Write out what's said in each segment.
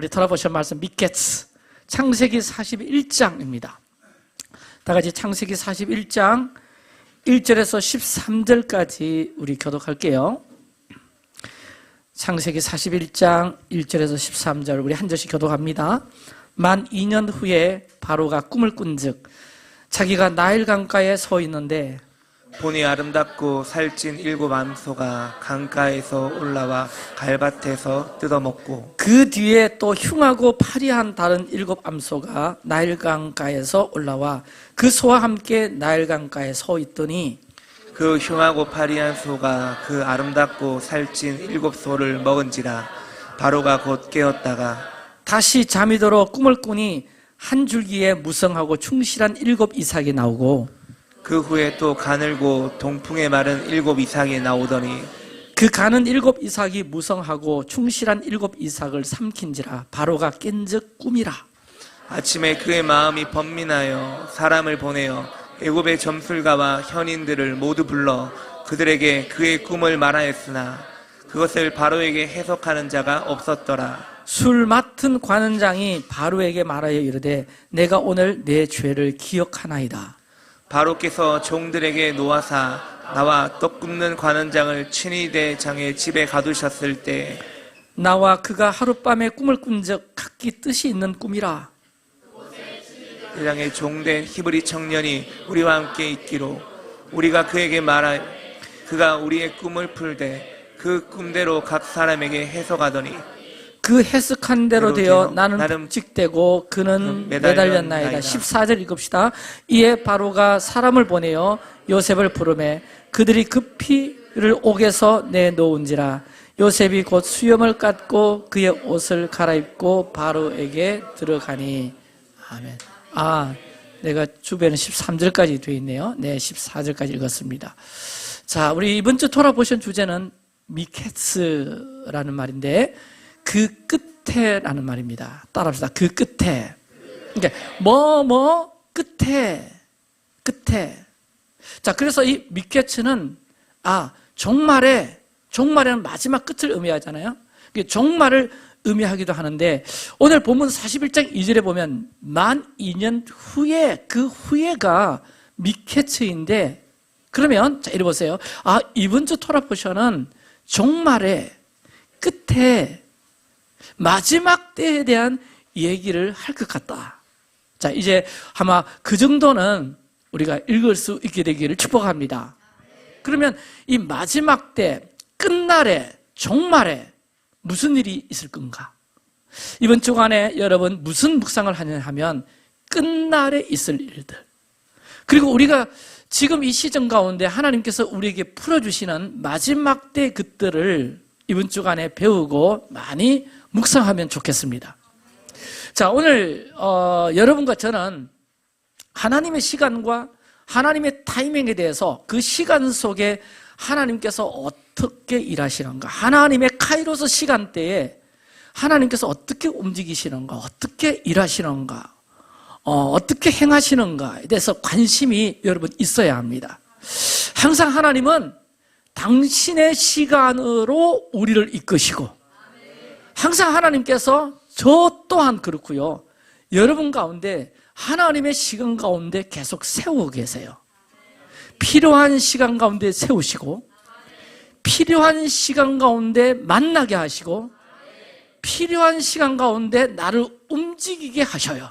우리 돌아보신 말씀 미케츠 창세기 41장입니다. 다 같이 창세기 41장 1절에서 13절까지 우리 교독할게요. 창세기 41장 1절에서 13절 우리 한 절씩 교독합니다. 만 2년 후에 바로가 꿈을 꾼즉 자기가 나일 강가에 서 있는데 보니 아름답고 살찐 7 암소가 강가에서 올라와 갈밭에서 뜯어먹고 그 뒤에 또 흉하고 파리한 다른 7 암소가 나일 강가에서 올라와 그 소와 함께 나일 강가에 서 있더니 그 흉하고 파리한 소가 그 아름답고 살찐 7 소를 먹은지라 바로가 곧 깨었다가 다시 잠이 들어 꿈을 꾸니 한 줄기에 무성하고 충실한 7 이삭이 나오고 그 후에 또 가늘고 동풍에 마른 7 이삭이 나오더니 그 가는 7 이삭이 무성하고 충실한 7 이삭을 삼킨지라 바로가 깬즉 꿈이라. 아침에 그의 마음이 번민하여 사람을 보내어 애굽의 점술가와 현인들을 모두 불러 그들에게 그의 꿈을 말하였으나 그것을 바로에게 해석하는 자가 없었더라. 술 맡은 관원장이 바로에게 말하여 이르되 내가 오늘 내 죄를 기억하나이다. 바로께서 종들에게 노하사 나와 떡 굽는 관원장을 친히 대장의 집에 가두셨을 때 나와 그가 하룻밤에 꿈을 꾼적 각기 뜻이 있는 꿈이라. 대장의 종된 히브리 청년이 우리와 함께 있기로 우리가 그에게 말하여 그가 우리의 꿈을 풀되 그 꿈대로 각 사람에게 해석하더니 그 해석한 대로 되어 나는 북직되고 그는 매달렸나이다. 14절 읽읍시다. 이에 바로가 사람을 보내어 요셉을 부르매 그들이 급히 그를 옥에서 내놓은지라. 요셉이 곧 수염을 깎고 그의 옷을 갈아입고 바로에게 들어가니. 아멘. 내가 주변에 13절까지 되어 있네요. 네, 14절까지 읽었습니다. 자, 우리 이번 주 돌아보신 주제는 미케츠라는 말인데 그 끝에라는 말입니다. 따라합시다. 그 끝에. 그러니까 끝에. 자, 그래서 이 미케츠는 종말에는 마지막 끝을 의미하잖아요. 종말을 의미하기도 하는데 오늘 본문 41장 2절에 보면 만 2년 후에 그 후에가 미케츠인데 그러면 자, 이리 보세요. 이번 주 토라포션은 종말의 끝에 마지막 때에 대한 얘기를 할 것 같다. 자, 이제 아마 그 정도는 우리가 읽을 수 있게 되기를 축복합니다. 그러면 이 마지막 때, 끝날에, 종말에 무슨 일이 있을 건가? 이번 주간에 여러분 무슨 묵상을 하냐 하면 끝날에 있을 일들. 그리고 우리가 지금 이 시점 가운데 하나님께서 우리에게 풀어주시는 마지막 때 것들을 이번 주간에 배우고 많이 묵상하면 좋겠습니다. 자, 오늘 여러분과 저는 하나님의 시간과 하나님의 타이밍에 대해서 그 시간 속에 하나님께서 어떻게 일하시는가, 하나님의 카이로스 시간대에 하나님께서 어떻게 움직이시는가, 어떻게 일하시는가, 어떻게 행하시는가에 대해서 관심이 여러분 있어야 합니다. 항상 하나님은 당신의 시간으로 우리를 이끄시고 항상 하나님께서 저 또한 그렇고요. 여러분 가운데 하나님의 시간 가운데 계속 세우고 계세요. 필요한 시간 가운데 세우시고 필요한 시간 가운데 만나게 하시고 필요한 시간 가운데 나를 움직이게 하셔요.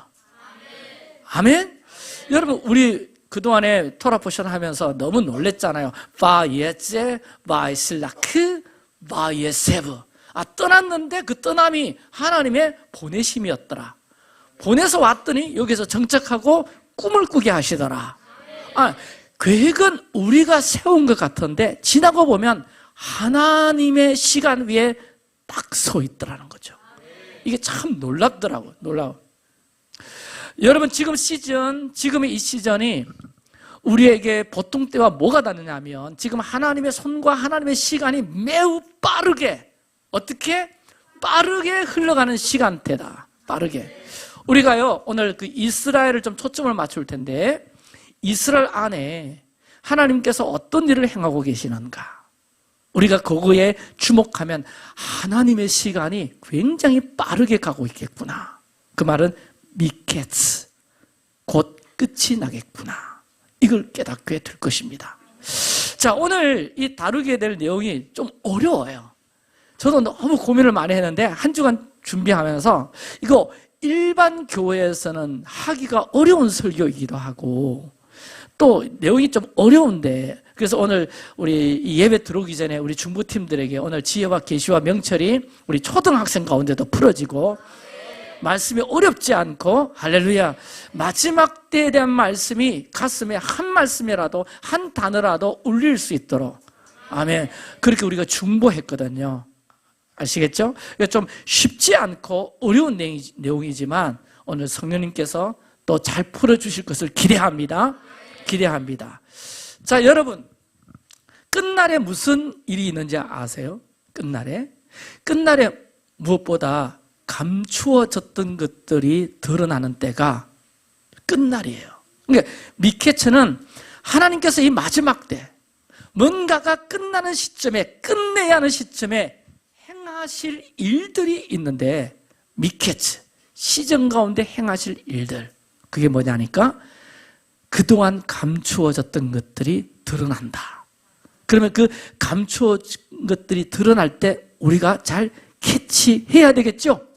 아멘? 여러분 우리 그동안에 토라포션 하면서 너무 놀랬잖아요. 바예제, 바이슬라크, 바예세브. 떠났는데 그 떠남이 하나님의 보내심이었더라. 보내서 왔더니 여기서 정착하고 꿈을 꾸게 하시더라. 계획은 우리가 세운 것 같은데 지나고 보면 하나님의 시간 위에 딱 서 있더라는 거죠. 이게 참 놀랍더라고요. 놀라워. 여러분 지금의 이 시즌이 우리에게 보통 때와 뭐가 다르냐 하면 지금 하나님의 손과 하나님의 시간이 매우 빠르게 빠르게 흘러가는 시간대다. 빠르게. 우리가요 오늘 그 이스라엘을 좀 초점을 맞출 텐데 이스라엘 안에 하나님께서 어떤 일을 행하고 계시는가, 우리가 그거에 주목하면 하나님의 시간이 굉장히 빠르게 가고 있겠구나. 그 말은 미케츠, 곧 끝이 나겠구나. 이걸 깨닫게 될 것입니다. 자, 오늘 이 다루게 될 내용이 좀 어려워요. 저도 너무 고민을 많이 했는데 한 주간 준비하면서 이거 일반 교회에서는 하기가 어려운 설교이기도 하고 또 내용이 좀 어려운데, 그래서 오늘 우리 예배 들어오기 전에 우리 중부팀들에게 오늘 지혜와 계시와 명철이 우리 초등학생 가운데도 풀어지고 말씀이 어렵지 않고, 할렐루야, 마지막 때에 대한 말씀이 가슴에 한 말씀이라도 한 단어라도 울릴 수 있도록, 아멘, 그렇게 우리가 중보했거든요. 아시겠죠? 좀 쉽지 않고 어려운 내용이지만 오늘 성령님께서 또 잘 풀어주실 것을 기대합니다. 자, 여러분, 끝날에 무슨 일이 있는지 아세요? 끝날에 무엇보다 감추어졌던 것들이 드러나는 때가 끝날이에요. 그러니까 미케츠는 하나님께서 이 마지막 때 뭔가가 끝나는 시점에, 끝내야 하는 시점에 행하실 일들이 있는데, 미케츠, 시정 가운데 행하실 일들, 그게 뭐냐니까 그동안 감추어졌던 것들이 드러난다. 그러면 그 감추어진 것들이 드러날 때 우리가 잘 캐치해야 되겠죠?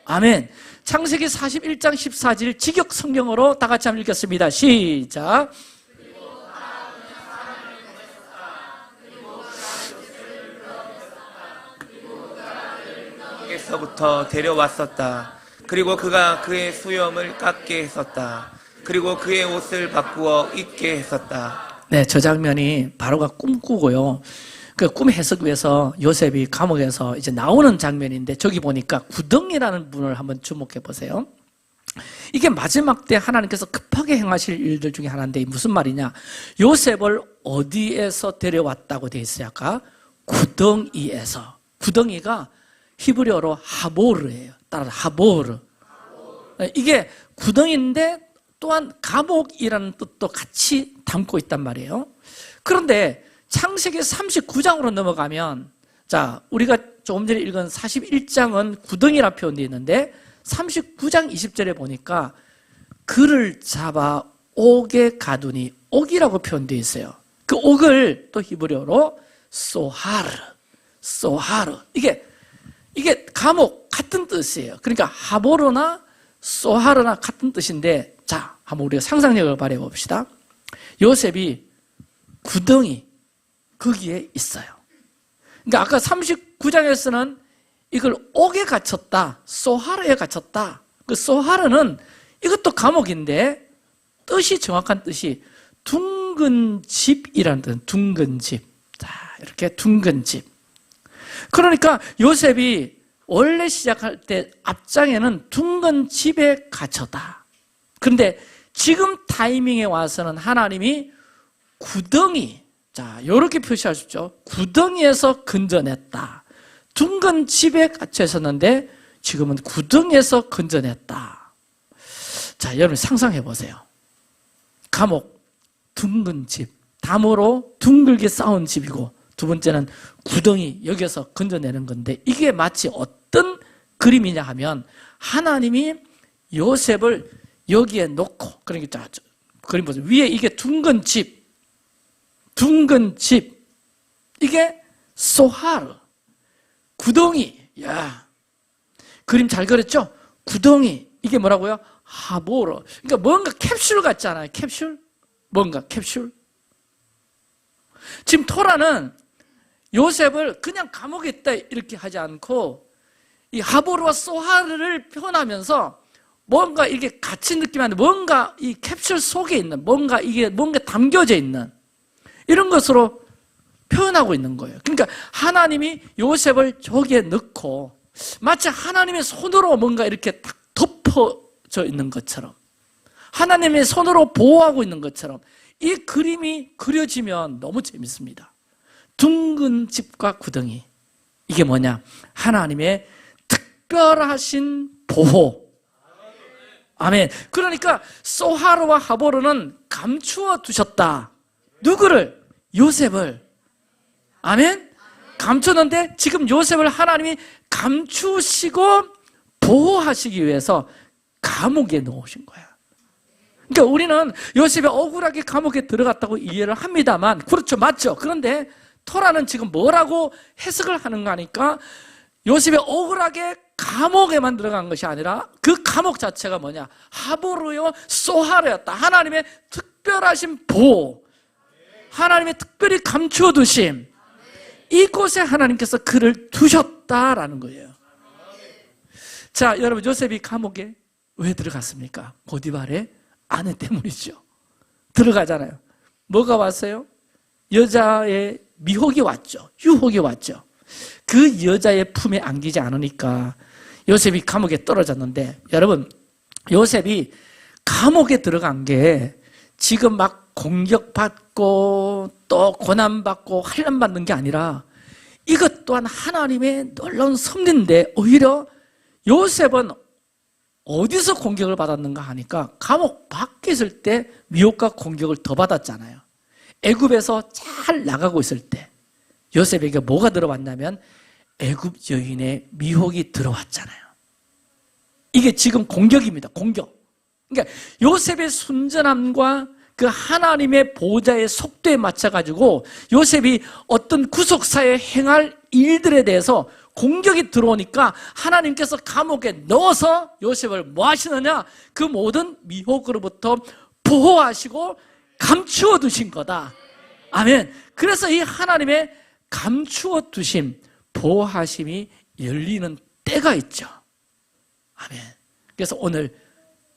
아멘. 창세기 41장 14절 직역 성경으로 다 같이 한번 읽겠습니다. 시작. 에서부터 데려왔었다. 그리고 그가 그의 수염을 깎게 했었다. 그리고 그의 옷을 바꾸어 입게 했었다. 네, 저 장면이 바로가 꿈꾸고요. 그 꿈 해석위에서 요셉이 감옥에서 이제 나오는 장면인데, 저기 보니까 구덩이라는 분을 한번 주목해 보세요. 이게 마지막 때 하나님께서 급하게 행하실 일들 중에 하나인데 무슨 말이냐? 요셉을 어디에서 데려왔다고 돼 있어요? 아까 구덩이에서. 구덩이가 히브리어로 하보르예요. 따라서 하보르. 이게 구덩이인데 또한 감옥이라는 뜻도 같이 담고 있단 말이에요. 그런데 창세기 39장으로 넘어가면, 자, 우리가 조금 전에 읽은 41장은 구덩이라 표현되어 있는데 39장 20절에 보니까 그를 잡아 옥에 가두니, 옥이라고 표현되어 있어요. 그 옥을 또 히브리어로 소하르. 이게 감옥 같은 뜻이에요. 그러니까 하보르나 소하르나 같은 뜻인데, 자, 한번 우리가 상상력을 발휘해 봅시다. 요셉이 구덩이 거기에 있어요. 그러니까 아까 39장에서는 이걸 옥에 갇혔다, 소하르에 갇혔다. 그 소하르는 이것도 감옥인데 뜻이, 정확한 뜻이 둥근 집이라는 뜻. 둥근 집. 자, 이렇게 둥근 집. 그러니까 요셉이 원래 시작할 때 앞장에는 둥근 집에 갇혔다. 그런데 지금 타이밍에 와서는 하나님이 구덩이, 자, 이렇게 표시할 수 있죠. 구덩이에서 건져냈다. 둥근 집에 갇혀 있었는데 지금은 구덩이에서 건져냈다. 자, 여러분 상상해 보세요. 감옥, 둥근 집, 담으로 둥글게 쌓은 집이고, 두 번째는 구덩이, 여기에서 건져내는 건데, 이게 마치 어떤 그림이냐 하면 하나님이 요셉을 여기에 놓고, 그러니까 자, 그림 보세요. 위에 이게 둥근 집, 이게 소하르, 구덩이. 야, 그림 잘 그렸죠? 구덩이, 이게 뭐라고요? 하보르. 그러니까 뭔가 캡슐 같잖아요. 캡슐? 뭔가 캡슐? 지금 토라는 요셉을 그냥 감옥에 있다 이렇게 하지 않고 이 하보르와 소하르를 표현하면서 뭔가 이게 갇힌 느낌이 아니라 뭔가 이 캡슐 속에 있는, 뭔가 이게 뭔가 담겨져 있는 이런 것으로 표현하고 있는 거예요. 그러니까 하나님이 요셉을 저기에 넣고 마치 하나님의 손으로 뭔가 이렇게 딱 덮어져 있는 것처럼, 하나님의 손으로 보호하고 있는 것처럼 이 그림이 그려지면 너무 재밌습니다. 둥근 집과 구덩이, 이게 뭐냐? 하나님의 특별하신 보호. 아멘. 그러니까 소하르와 하보르는 감추어 두셨다. 누구를? 요셉을. 아멘? 감췄는데 지금 요셉을 하나님이 감추시고 보호하시기 위해서 감옥에 넣으신 거야. 그러니까 우리는 요셉이 억울하게 감옥에 들어갔다고 이해를 합니다만, 그렇죠, 맞죠? 그런데 토라는 지금 뭐라고 해석을 하는가 하니까 요셉이 억울하게 감옥에만 들어간 것이 아니라 그 감옥 자체가 뭐냐? 하보르요 소하르였다. 하나님의 특별하신 보호, 하나님의 특별히 감추어 두심, 이곳에 하나님께서 그를 두셨다라는 거예요. 자, 여러분, 요셉이 감옥에 왜 들어갔습니까? 보디발의 아내 때문이죠. 들어가잖아요. 뭐가 왔어요? 여자의 미혹이 왔죠. 유혹이 왔죠. 그 여자의 품에 안기지 않으니까 요셉이 감옥에 떨어졌는데, 여러분, 요셉이 감옥에 들어간 게 지금 막 공격받고 또 고난받고 환난받는 게 아니라 이것 또한 하나님의 놀라운 섭리인데, 오히려 요셉은 어디서 공격을 받았는가 하니까 감옥 밖에 있을 때 미혹과 공격을 더 받았잖아요. 애굽에서 잘 나가고 있을 때 요셉에게 뭐가 들어왔냐면 애굽 여인의 미혹이 들어왔잖아요. 이게 지금 공격입니다. 공격. 그러니까 요셉의 순전함과 그 하나님의 보호자의 속도에 맞춰가지고 요셉이 어떤 구속사에 행할 일들에 대해서 공격이 들어오니까 하나님께서 감옥에 넣어서 요셉을 뭐 하시느냐? 그 모든 미혹으로부터 보호하시고 감추어 두신 거다. 아멘. 그래서 이 하나님의 감추어 두심, 보호하심이 열리는 때가 있죠. 아멘. 그래서 오늘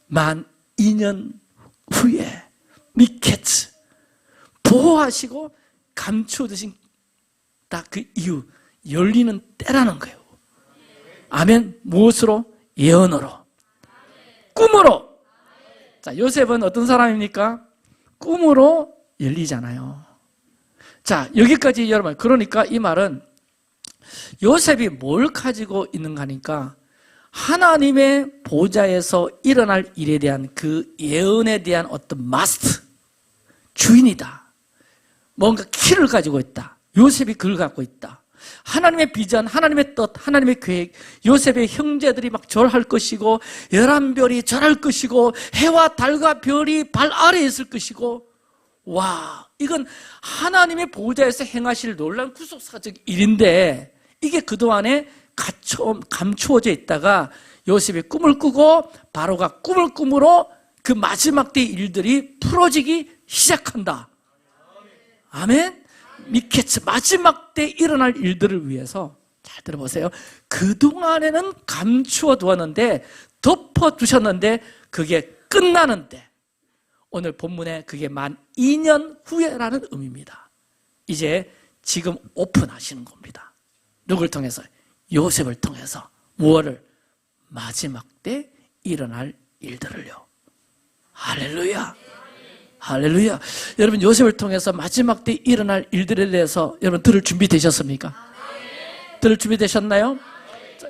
만 2년 후에 미케츠, 보호하시고 감추어 두신 딱 그 이유, 열리는 때라는 거예요. 아멘. 무엇으로? 예언으로, 꿈으로. 자, 요셉은 어떤 사람입니까? 꿈으로 열리잖아요. 자, 여기까지 여러분, 그러니까 이 말은 요셉이 뭘 가지고 있는가 하니까 하나님의 보좌에서 일어날 일에 대한 그 예언에 대한 어떤 마스터, 주인이다. 뭔가 키를 가지고 있다. 요셉이 그걸 갖고 있다. 하나님의 비전, 하나님의 뜻, 하나님의 계획, 요셉의 형제들이 막 절할 것이고 11별이 절할 것이고 해와 달과 별이 발 아래에 있을 것이고, 와, 이건 하나님의 보호자에서 행하실 놀라운 구속사적 일인데 이게 그동안에 감추어져 있다가 요셉이 꿈을 꾸고 바로가 꿈을 꾸므로 그 마지막 때의 일들이 풀어지기 시작한다. 아멘. 미케츠, 마지막 때 일어날 일들을 위해서 잘 들어보세요. 그동안에는 감추어 두었는데, 덮어 두셨는데 그게 끝나는데 오늘 본문에 그게 만 2년 후에라는 의미입니다. 이제 지금 오픈하시는 겁니다. 누굴 통해서? 요셉을 통해서. 무엇을? 마지막 때 일어날 일들을요. 할렐루야. 할렐루야. 여러분, 요셉을 통해서 마지막 때 일어날 일들에 대해서 여러분 들을 준비 되셨습니까? 들을 준비 되셨나요?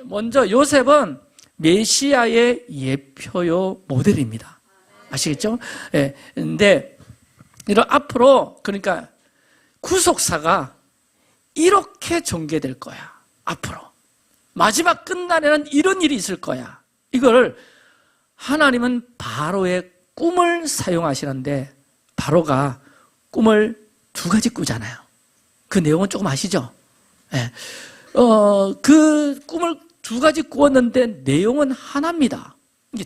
먼저 요셉은 메시아의 예표요 모델입니다. 아시겠죠? 예. 근데 이런 앞으로, 그러니까 구속사가 이렇게 전개될 거야. 앞으로 마지막 끝날에는 이런 일이 있을 거야. 이걸 하나님은 바로의 꿈을 사용하시는데, 바로가 꿈을 두 가지 꾸잖아요. 그 내용은 조금 아시죠? 네. 그 꿈을 두 가지 꾸었는데 내용은 하나입니다.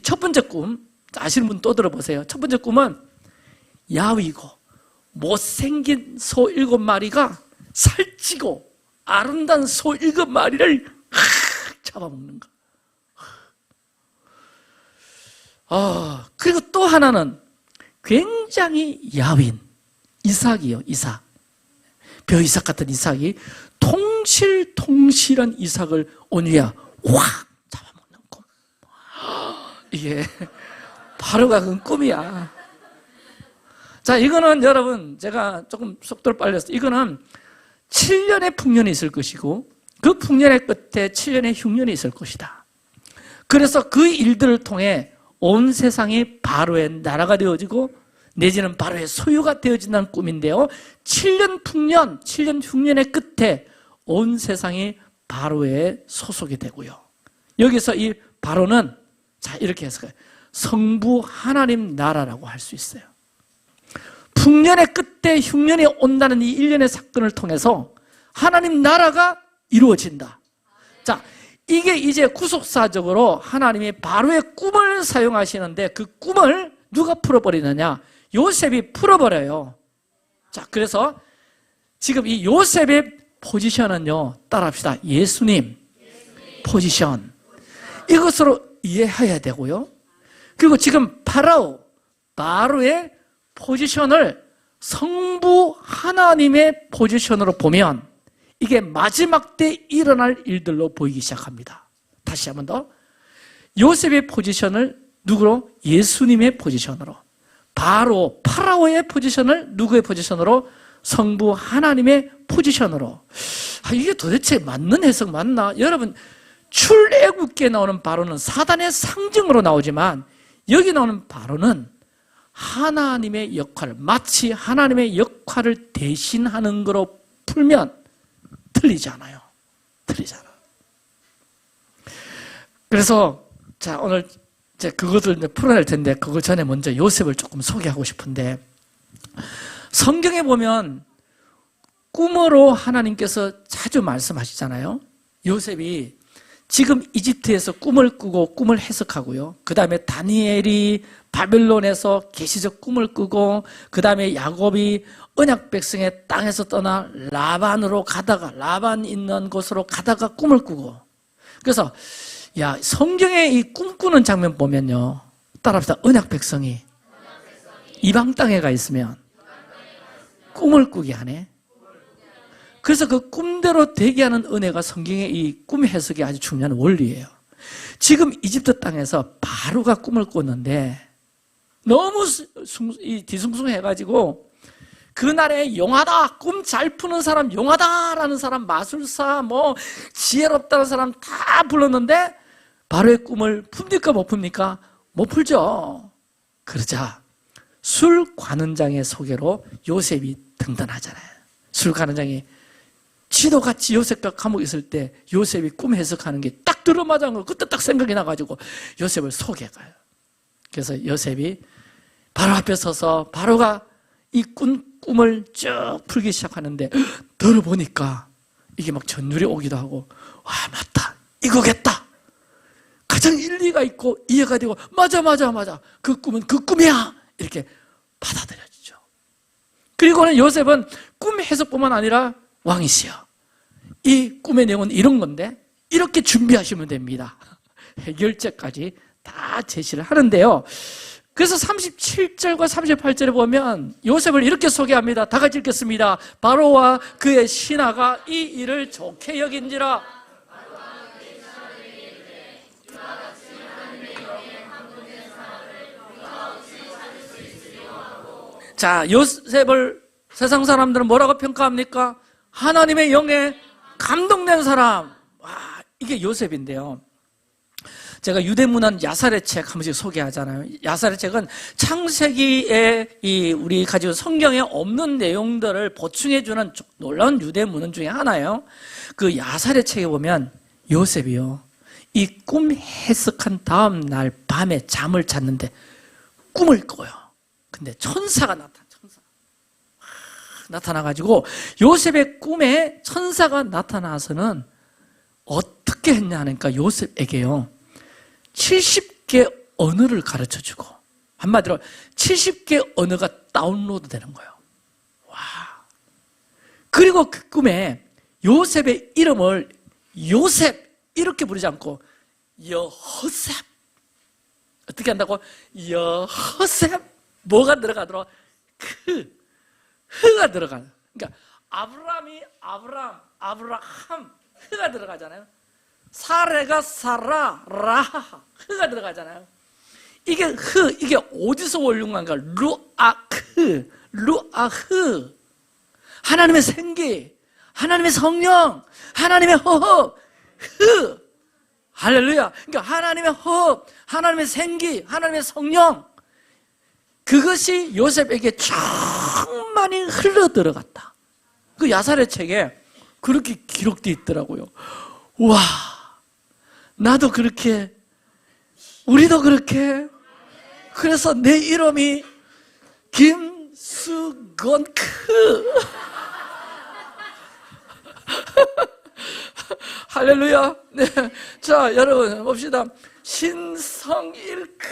첫 번째 꿈, 아시는 분 또 들어보세요. 첫 번째 꿈은 야위고 못생긴 소 7마리가 살찌고 아름다운 소 7마리를 잡아먹는 거. 그리고 또 하나는 굉장히 야윈, 이삭이요, 이삭. 벼이삭 같은 이삭이 통실통실한 이삭을 온유야 확 잡아먹는 꿈. 이게 바로가 그 꿈이야. 자, 이거는 여러분, 제가 조금 속도를 빨렸어요. 이거는 7년의 풍년이 있을 것이고 그 풍년의 끝에 7년의 흉년이 있을 것이다. 그래서 그 일들을 통해 온 세상이 바로의 나라가 되어지고 내지는 바로의 소유가 되어진다는 꿈인데요. 7년 흉년의 끝에 온 세상이 바로에 소속이 되고요. 여기서 이 바로는 자 이렇게 해석해요. 성부 하나님 나라라고 할 수 있어요. 풍년의 끝에 흉년이 온다는 이 일련의 사건을 통해서 하나님 나라가 이루어진다. 자, 이게 이제 구속사적으로 하나님이 바로의 꿈을 사용하시는데 그 꿈을 누가 풀어버리느냐? 요셉이 풀어버려요. 자, 그래서 지금 이 요셉의 포지션은요, 따라합시다. 예수님 포지션. 이것으로 이해해야 되고요. 그리고 지금 바로의 포지션을 성부 하나님의 포지션으로 보면 이게 마지막 때 일어날 일들로 보이기 시작합니다. 다시 한 번 더. 요셉의 포지션을 누구로? 예수님의 포지션으로. 파라오의 포지션을 누구의 포지션으로? 성부 하나님의 포지션으로. 이게 도대체 맞는 해석 맞나? 여러분, 출애굽기에 나오는 바로는 사단의 상징으로 나오지만 여기 나오는 바로는 하나님의 역할을, 마치 하나님의 역할을 대신하는 거로 풀면 틀리지 않아요. 틀리잖아. 그래서 자, 오늘 이제 그것을 풀어낼 텐데 그거 전에 먼저 요셉을 조금 소개하고 싶은데, 성경에 보면 꿈으로 하나님께서 자주 말씀하시잖아요. 요셉이 지금 이집트에서 꿈을 꾸고 꿈을 해석하고요. 그 다음에 다니엘이 바벨론에서 계시적 꿈을 꾸고, 그 다음에 야곱이 언약 백성의 땅에서 떠나 라반으로 가다가, 라반 있는 곳으로 가다가 꿈을 꾸고. 그래서 야, 성경에 이 꿈꾸는 장면 보면요, 따라합시다. 언약 백성이 이방 땅에 가 있으면 꿈을 꾸게 하네. 그래서 그 꿈대로 되게 하는 은혜가 성경의 이 꿈 해석이 아주 중요한 원리예요. 지금 이집트 땅에서 바로가 꿈을 꿨는데 너무 뒤숭숭해가지고 그날에 용하다, 꿈 잘 푸는 사람, 용하다라는 사람, 마술사, 지혜롭다는 사람 다 불렀는데 바로의 꿈을 풉니까 못 풉니까? 못 풀죠. 그러자 술 관원장의 소개로 요셉이 등단하잖아요. 술 관원장이 지도같이 요셉과 감옥에 있을 때 요셉이 꿈 해석하는 게 딱 들어맞은 거 그때 딱 생각이 나가지고 요셉을 소개가요. 그래서 요셉이 바로 앞에 서서 바로가 이 꿈을 쭉 풀기 시작하는데 들어보니까 이게 막 전율이 오기도 하고, 와, 맞다, 이거겠다, 가장 일리가 있고 이해가 되고, 맞아, 그 꿈은 그 꿈이야, 이렇게 받아들여지죠. 그리고는 요셉은 꿈 해석뿐만 아니라 왕이시여, 이 꿈의 내용은 이런 건데 이렇게 준비하시면 됩니다. 해결책까지 다 제시를 하는데요. 그래서 37절과 38절에 보면 요셉을 이렇게 소개합니다. 다 같이 읽겠습니다. 바로와 그의 신하가 이 일을 좋게 여긴지라. 자, 요셉을 세상 사람들은 뭐라고 평가합니까? 하나님의 영에 감동된 사람. 와, 이게 요셉인데요. 제가 유대문헌 야살의 책 한 번씩 소개하잖아요. 야살의 책은 창세기에 우리 가지고 성경에 없는 내용들을 보충해주는 놀라운 유대문헌 중에 하나예요. 그 야살의 책에 보면 요셉이요, 이 꿈 해석한 다음 날 밤에 잠을 잤는데 꿈을 꿔요. 근데 천사가 나타나가지고 요셉의 꿈에 천사가 나타나서는 어떻게 했냐 하니까 요셉에게요 70개 언어를 가르쳐주고, 한마디로 70개 언어가 다운로드 되는 거예요. 와. 그리고 그 꿈에 요셉의 이름을 요셉 이렇게 부르지 않고 여호셉. 어떻게 한다고? 여호셉. 뭐가 들어가더라? 흐가 들어가는. 그러니까 아브라함이 아브라함 흐가 들어가잖아요. 사레가 사라, 라하, 흐가 들어가잖아요. 이게 이게 어디서 원흉한가? 루아흐. 하나님의 생기, 하나님의 성령, 하나님의 호흡, 할렐루야. 그러니까 하나님의 호흡, 하나님의 생기, 하나님의 성령. 그것이 요셉에게 충만히 흘러 들어갔다. 그 야살의 책에 그렇게 기록되어 있더라고요. 와, 나도 그렇게, 우리도 그렇게. 그래서 내 이름이 김수건크. 할렐루야. 네. 자, 여러분 봅시다. 신성일크.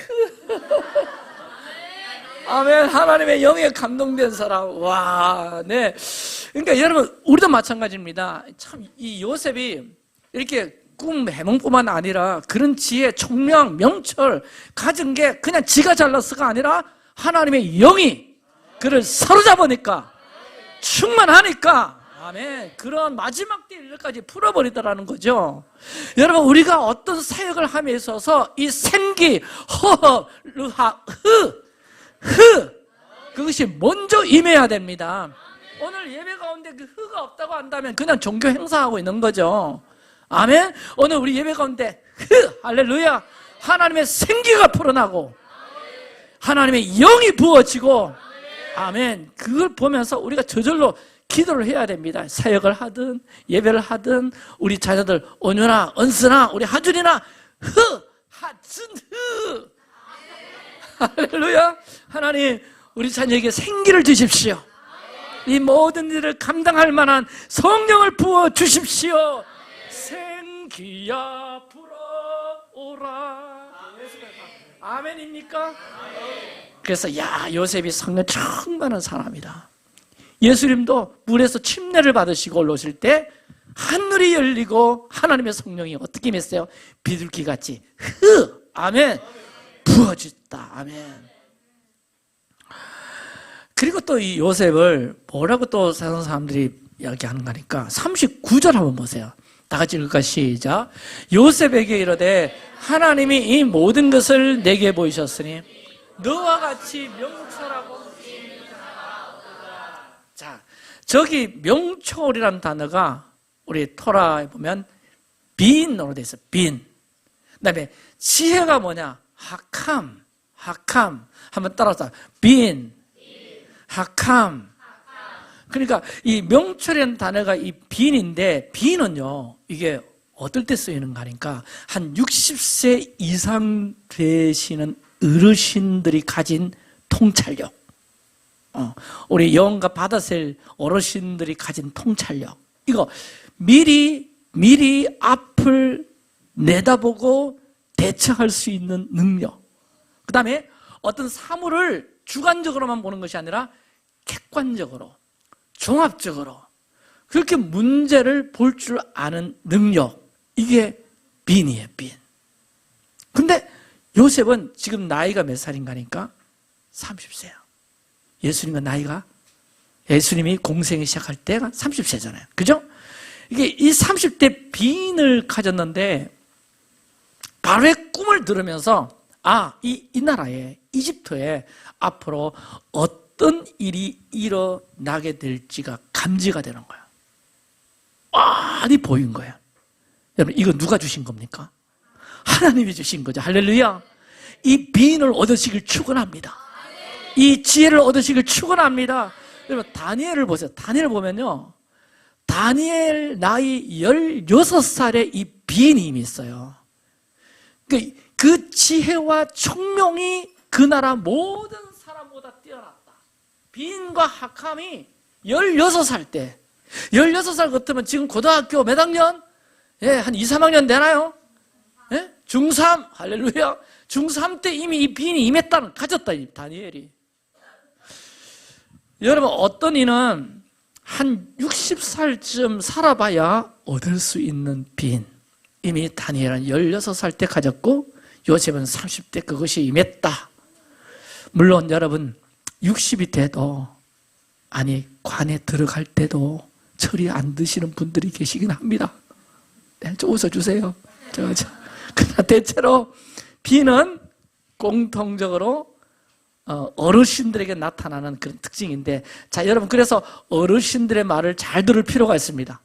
아멘. 하나님의 영에 감동된 사람. 와, 네. 그러니까 여러분, 우리도 마찬가지입니다. 참, 이 요셉이 이렇게 해몽뿐만 아니라 그런 지혜, 총명, 명철 가진 게 그냥 지가 잘났어가 아니라 하나님의 영이 그를 사로잡으니까, 충만하니까, 아멘, 그런 마지막 때 일까지 풀어버리더라는 거죠. 여러분, 우리가 어떤 사역을 함에 있어서 이 생기, 허허, 르하, 그것이 먼저 임해야 됩니다. 오늘 예배 가운데 그 흐가 없다고 한다면 그냥 종교 행사하고 있는 거죠. 아멘. 오늘 우리 예배 가운데 할렐루야, 하나님의 생기가 풀어나고 하나님의 영이 부어지고, 아멘, 그걸 보면서 우리가 저절로 기도를 해야 됩니다. 사역을 하든 예배를 하든 우리 자녀들 온유나 언스나 우리 하준이나 하준 할렐루야. 하나님, 우리 자녀에게 생기를 주십시오. 이 모든 일을 감당할 만한 성령을 부어 주십시오. 생기야 불어오라. 아멘입니까? 그래서 요셉이 성령 충만한 사람이다. 예수님도 물에서 침례를 받으시고 올라오실 때 하늘이 열리고 하나님의 성령이 어떻게 임했어요? 비둘기같이 아멘, 부어줬다. 아멘. 그리고 또 이 요셉을 뭐라고 또 세상 사람들이 이야기하는 거니까 39절 한번 보세요. 다 같이 읽을까? 시작. 요셉에게 이르되 하나님이 이 모든 것을 내게 보이셨으니 너와 같이 명철하고. 자, 저기 명철이라는 단어가 우리 토라에 보면 빈으로 돼 있어요. 빈. 그다음에 지혜가 뭐냐? 하캄. 한번 따라서 빈, 하캄. 그러니까 이 명철이라는 단어가 이 빈인데, 빈은요, 이게 어떨 때 쓰이는가 하니까 한 60세 이상 되시는 어르신들이 가진 통찰력, 우리 영과 바다셀 어르신들이 가진 통찰력, 이거 미리 앞을 내다보고 대처할 수 있는 능력, 그 다음에 어떤 사물을 주관적으로만 보는 것이 아니라 객관적으로, 종합적으로 그렇게 문제를 볼 줄 아는 능력, 이게 빈이에요. 빈. 근데 요셉은 지금 나이가 몇 살인가니까 30세야. 예수님이 공생을 시작할 때가 30세잖아요. 그죠? 이게 이 30대 빈을 가졌는데 바로의 꿈을 들으면서 이 나라에, 이집트에 앞으로 어떤 일이 일어나게 될지가 감지가 되는 거야. 많이 보인 거야. 여러분, 이거 누가 주신 겁니까? 하나님이 주신 거죠. 할렐루야. 이 빈을 얻으시길 축원합니다. 이 지혜를 얻으시길 축원합니다. 여러분, 다니엘을 보세요. 다니엘 보면요, 다니엘 나이 16살에 이 빈이 이미 있어요. 그 지혜와 총명이 그 나라 모든 사람보다 뛰어났다. 빈과 하캄이 16살 때, 16살 같으면 지금 고등학교 몇 학년? 한 2, 3학년 되나요? 중3, 할렐루야. 중3 때 이미 이 빈이 가졌다, 이 다니엘이. 여러분, 어떤 이는 한 60살쯤 살아봐야 얻을 수 있는 빈, 이미 다니엘은 16살 때 가졌고 요셉은 30대 그것이 임했다. 물론 여러분, 60이 돼도, 관에 들어갈 때도 철이 안 드시는 분들이 계시긴 합니다. 좀 웃어주세요. 그러나 대체로 빈은 공통적으로 어르신들에게 나타나는 그런 특징인데, 자, 여러분, 그래서 어르신들의 말을 잘 들을 필요가 있습니다.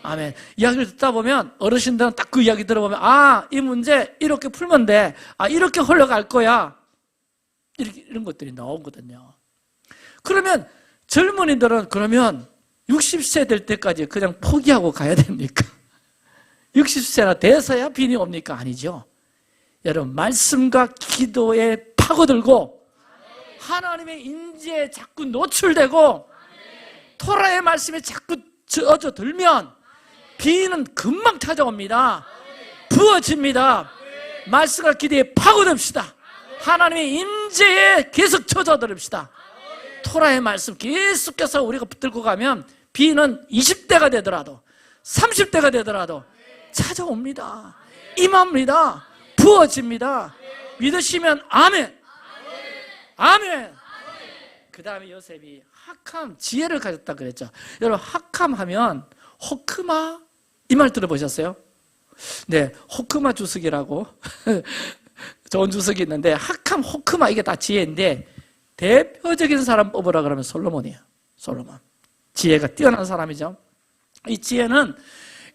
아멘. 이야기를 듣다 보면 어르신들은 딱 그 이야기 들어보면 이 문제 이렇게 풀면 돼. 이렇게 흘러갈 거야. 이런 것들이 나오거든요. 그러면 젊은이들은 그러면 60세 될 때까지 그냥 포기하고 가야 됩니까? 60세나 돼서야 빈이 옵니까? 아니죠. 여러분, 말씀과 기도에 파고들고 하나님의 인지에 자꾸 노출되고 토라의 말씀에 자꾸 젖어들면 비는 금방 찾아옵니다. 부어집니다. 말씀과 기도에 파고듭시다. 하나님의 임재에 계속 젖어들읍시다. 토라의 말씀 계속해서 우리가 붙들고 가면 비는 20대가 되더라도 30대가 되더라도 찾아옵니다. 임합니다. 부어집니다. 믿으시면 아멘. 아멘. 그 다음에 요셉이 학함, 지혜를 가졌다 그랬죠. 여러분, 학함 하면 호크마 이 말 들어보셨어요? 네, 호크마 주석이라고 좋은 주석이 있는데 학함, 호크마 이게 다 지혜인데 대표적인 사람 뽑으라 그러면 솔로몬이에요. 솔로몬. 지혜가 뛰어난 사람이죠. 이 지혜는,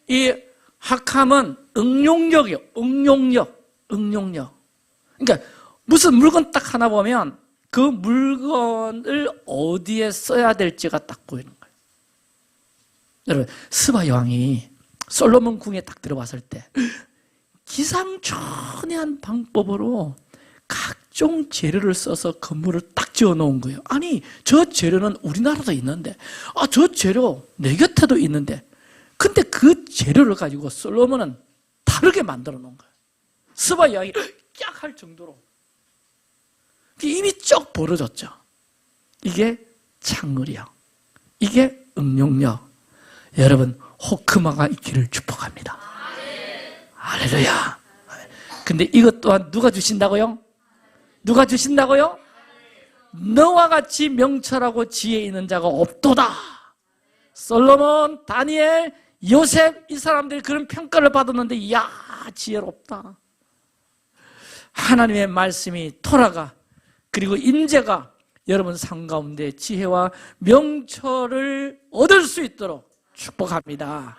이 학함은 응용력이에요. 응용력. 그러니까 무슨 물건 딱 하나 보면 그 물건을 어디에 써야 될지가 딱 보이는 거예요. 여러분, 스바 여왕이 솔로몬 궁에 딱 들어왔을 때 기상천외한 방법으로 각종 재료를 써서 건물을 딱 지어 놓은 거예요. 아니, 저 재료는 우리나라도 있는데, 저 재료 내 곁에도 있는데, 근데 그 재료를 가지고 솔로몬은 다르게 만들어 놓은 거예요. 스바 여왕이 깍 할 정도로 이미 쩍 벌어졌죠. 이게 창의력, 이게 응용력. 여러분, 호크마가 있기를 축복합니다. 할렐루야. 근데 이것 또한 누가 주신다고요? 누가 주신다고요? 너와 같이 명철하고 지혜 있는 자가 없도다. 솔로몬, 다니엘, 요셉, 이 사람들이 그런 평가를 받았는데, 이야, 지혜롭다. 하나님의 말씀이 토라가, 그리고 임재가 여러분 삶 가운데 지혜와 명철을 얻을 수 있도록 축복합니다.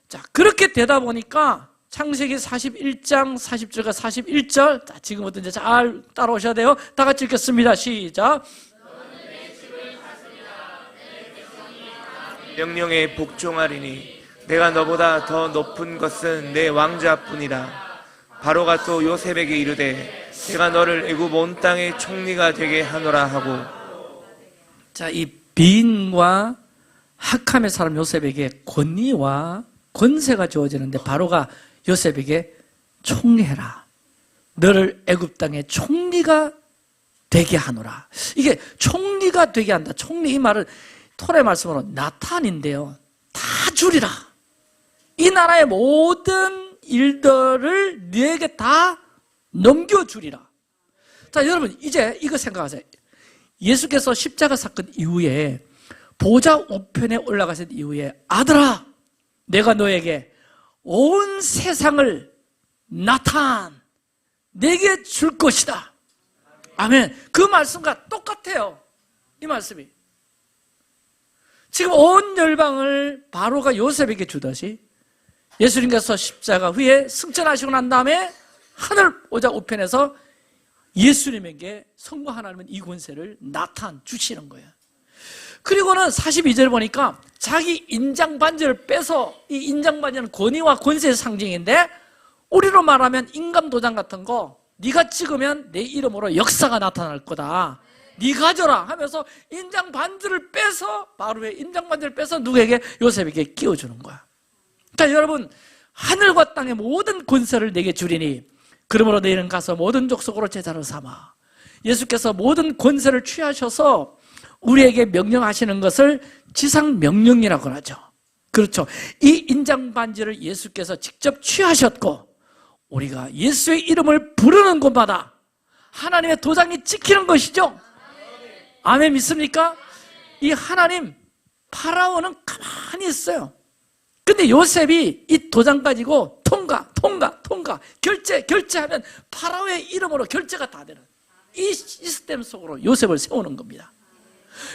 자, 그렇게 되다 보니까 창세기 41장 40절과 41절, 자, 지금부터 이제 잘 따라오셔야 돼요. 다 같이 읽겠습니다. 시작. 명령에 복종하리니 내가 너보다 더 높은 것은 내 왕자뿐이라. 바로가 또 요셉에게 이르되 내가 너를 애굽 온 땅의 총리가 되게 하노라 하고. 자, 이 비인과 학함의 사람 요셉에게 권위와 권세가 주어지는데 바로가 요셉에게 총리해라. 너를 애굽 땅의 총리가 되게 하노라. 이게 총리가 되게 한다. 총리, 이 말은 토라의 말씀으로 나탄인데요. 다 주리라. 이 나라의 모든 일들을 너에게 다 넘겨주리라. 자, 여러분, 이제 이거 생각하세요. 예수께서 십자가 사건 이후에 보좌 우편에 올라가신 이후에 아들아, 내가 너에게 온 세상을 나탄 내게 줄 것이다. 아멘. 그 말씀과 똑같아요. 이 말씀이. 지금 온 열방을 바로가 요셉에게 주듯이 예수님께서 십자가 후에 승천하시고 난 다음에 하늘 보좌 우편에서 예수님에게 성부 하나님은 이 권세를 나타내 주시는 거예요. 그리고는 42절 보니까 자기 인장 반지를 빼서, 이 인장 반지는 권위와 권세의 상징인데 우리로 말하면 인감 도장 같은 거 네가 찍으면 내 이름으로 역사가 나타날 거다. 네 가져라 하면서 인장 반지를 빼서, 바로의 인장 반지를 빼서 누구에게? 요셉에게 끼워주는 거야. 자, 여러분, 하늘과 땅의 모든 권세를 내게 주리니 그러므로 너희는 가서 모든 족속으로 제자를 삼아. 예수께서 모든 권세를 취하셔서 우리에게 명령하시는 것을 지상 명령이라고 하죠. 그렇죠. 이 인장 반지를 예수께서 직접 취하셨고 우리가 예수의 이름을 부르는 곳마다 하나님의 도장이 찍히는 것이죠. 아멘, 믿습니까? 이 하나님, 파라오는 가만히 있어요. 근데 요셉이 이 도장 가지고 통과, 결제하면 파라오의 이름으로 결제가 다 되는 이 시스템 속으로 요셉을 세우는 겁니다.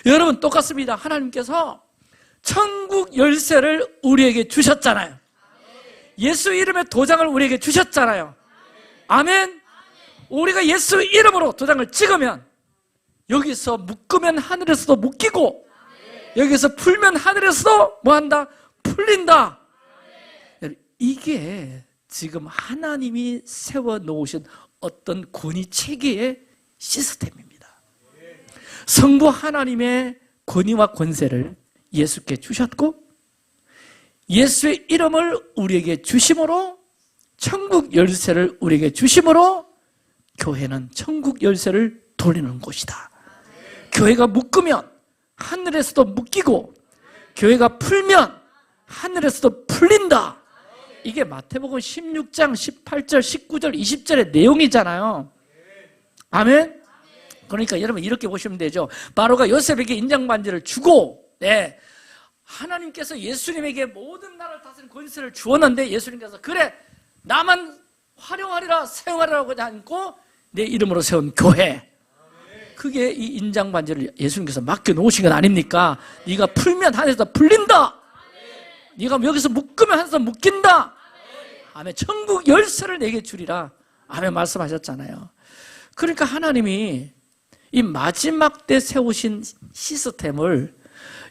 여러분, 똑같습니다. 하나님께서 천국 열쇠를 우리에게 주셨잖아요. 예수 이름의 도장을 우리에게 주셨잖아요. 아멘. 우리가 예수 이름으로 도장을 찍으면 여기서 묶으면 하늘에서도 묶이고 여기서 풀면 하늘에서도 뭐한다? 풀린다. 이게 지금 하나님이 세워놓으신 어떤 권위체계의 시스템입니다. 성부 하나님의 권위와 권세를 예수께 주셨고 예수의 이름을 우리에게 주심으로 천국 열쇠를 우리에게 주심으로 교회는 천국 열쇠를 돌리는 곳이다. 교회가 묶으면 하늘에서도 묶이고 교회가 풀면 하늘에서도 풀린다. 이게 마태복음 16장 18절 19절 20절의 내용이잖아요. 아멘. 그러니까 여러분 이렇게 보시면 되죠. 바로가 요셉에게 인장반지를 주고 하나님께서 예수님에게 모든 나라를 다스리는 권세를 주었는데 예수님께서 그래 나만 활용하리라 사용하리라고 하지 않고 내 이름으로 세운 교회, 그게 이 인장반지를 예수님께서 맡겨놓으신 건 아닙니까? 네가 풀면 하늘에서 풀린다. 네가 여기서 묶으면 하늘에서 묶인다. 아멘. 천국 열쇠를 내게 주리라. 아멘 말씀하셨잖아요. 그러니까 하나님이 이 마지막 때 세우신 시스템을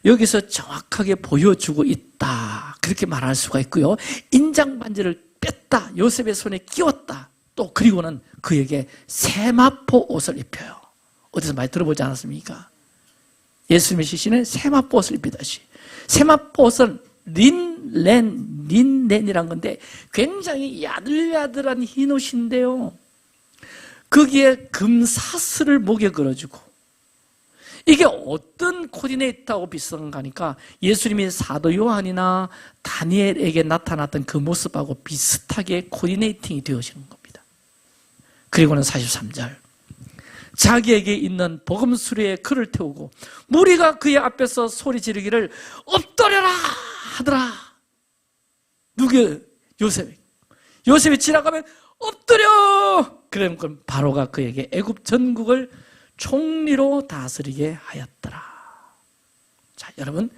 여기서 정확하게 보여주고 있다. 그렇게 말할 수가 있고요. 인장반지를 뺐다. 요셉의 손에 끼웠다. 또 그리고는 그에게 세마포 옷을 입혀요. 어디서 많이 들어보지 않았습니까? 예수님의 시신은 세마포 옷을 입히다시. 세마포 옷은 린넨이란 건데 굉장히 야들야들한 흰 옷인데요. 거기에 금사슬을 목에 걸어주고 이게 어떤 코디네이터하고 비슷한가 하니까 예수님이 사도 요한이나 다니엘에게 나타났던 그 모습하고 비슷하게 코디네이팅이 되어지는 겁니다. 그리고는 43절 자기에게 있는 복음 수레에 그를 태우고 무리가 그의 앞에서 소리 지르기를 엎드려라 하더라. 누구? 요셉이 지나가면 엎드려. 그러면 바로가 그에게 애굽 전국을 총리로 다스리게 하였더라. 자, 여러분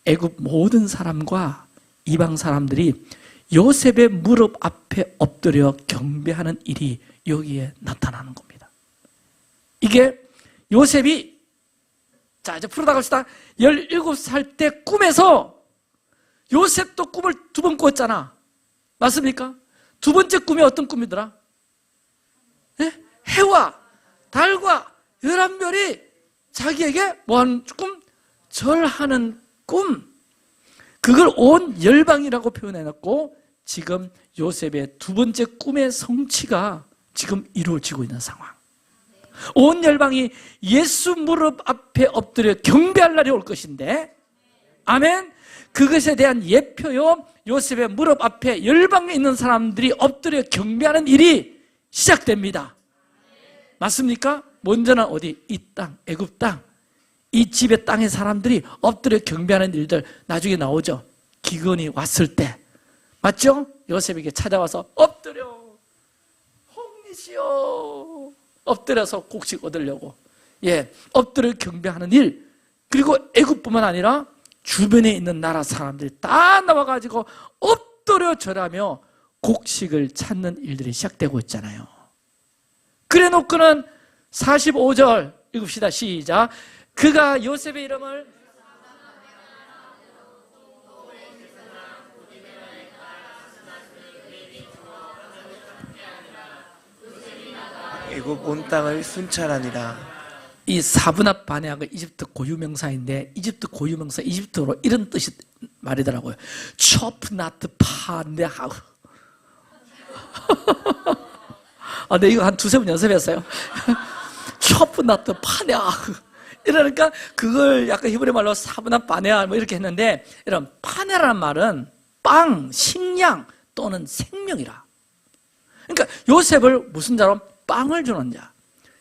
애굽 모든 사람과 이방 사람들이 요셉의 무릎 앞에 엎드려 경배하는 일이 여기에 나타나는 겁니다. 이게 요셉이 자 이제 풀어다 갑시다. 17살 때 꿈에서 요셉도 꿈을 2번 꿨잖아. 맞습니까? 2번째 꿈이 어떤 꿈이더라? 해와 달과 11별이 자기에게 뭐하는 꿈? 절하는 꿈. 그걸 온 열방이라고 표현해놨고 지금 요셉의 2번째 꿈의 성취가 지금 이루어지고 있는 상황. 온 열방이 예수 무릎 앞에 엎드려 경배할 날이 올 것인데 아멘. 그것에 대한 예표요. 요셉의 무릎 앞에 열방에 있는 사람들이 엎드려 경배하는 일이 시작됩니다. 맞습니까? 먼저는 어디? 이 땅, 애굽 땅, 이 집의 땅의 사람들이 엎드려 경배하는 일들 나중에 나오죠. 기근이 왔을 때 맞죠? 요셉에게 찾아와서 엎드려 홍리시여 엎드려서 곡식 얻으려고 엎드려 경배하는 일. 그리고 애굽뿐만 아니라 주변에 있는 나라 사람들이 다 나와가지고 엎드려 절하며 곡식을 찾는 일들이 시작되고 있잖아요. 그래 놓고는 45절 읽읍시다. 시작. 그가 요셉의 이름을 애굽 온 땅을 순찰하니라. 이 사브납 바네아가 이집트 고유명사인데 이집트 고유명사 이집트어로 이런 뜻이 말이더라고요. 초프나트 파네하우. 네, 이거 한 2-3번 연습했어요. 초프나트 파네하우. 이러니까 그걸 약간 히브리 말로 사브납 바네아 뭐 이렇게 했는데 이런 파네라는 말은 빵, 식량 또는 생명이라. 그러니까 요셉을 무슨 자로? 빵을 주는 자,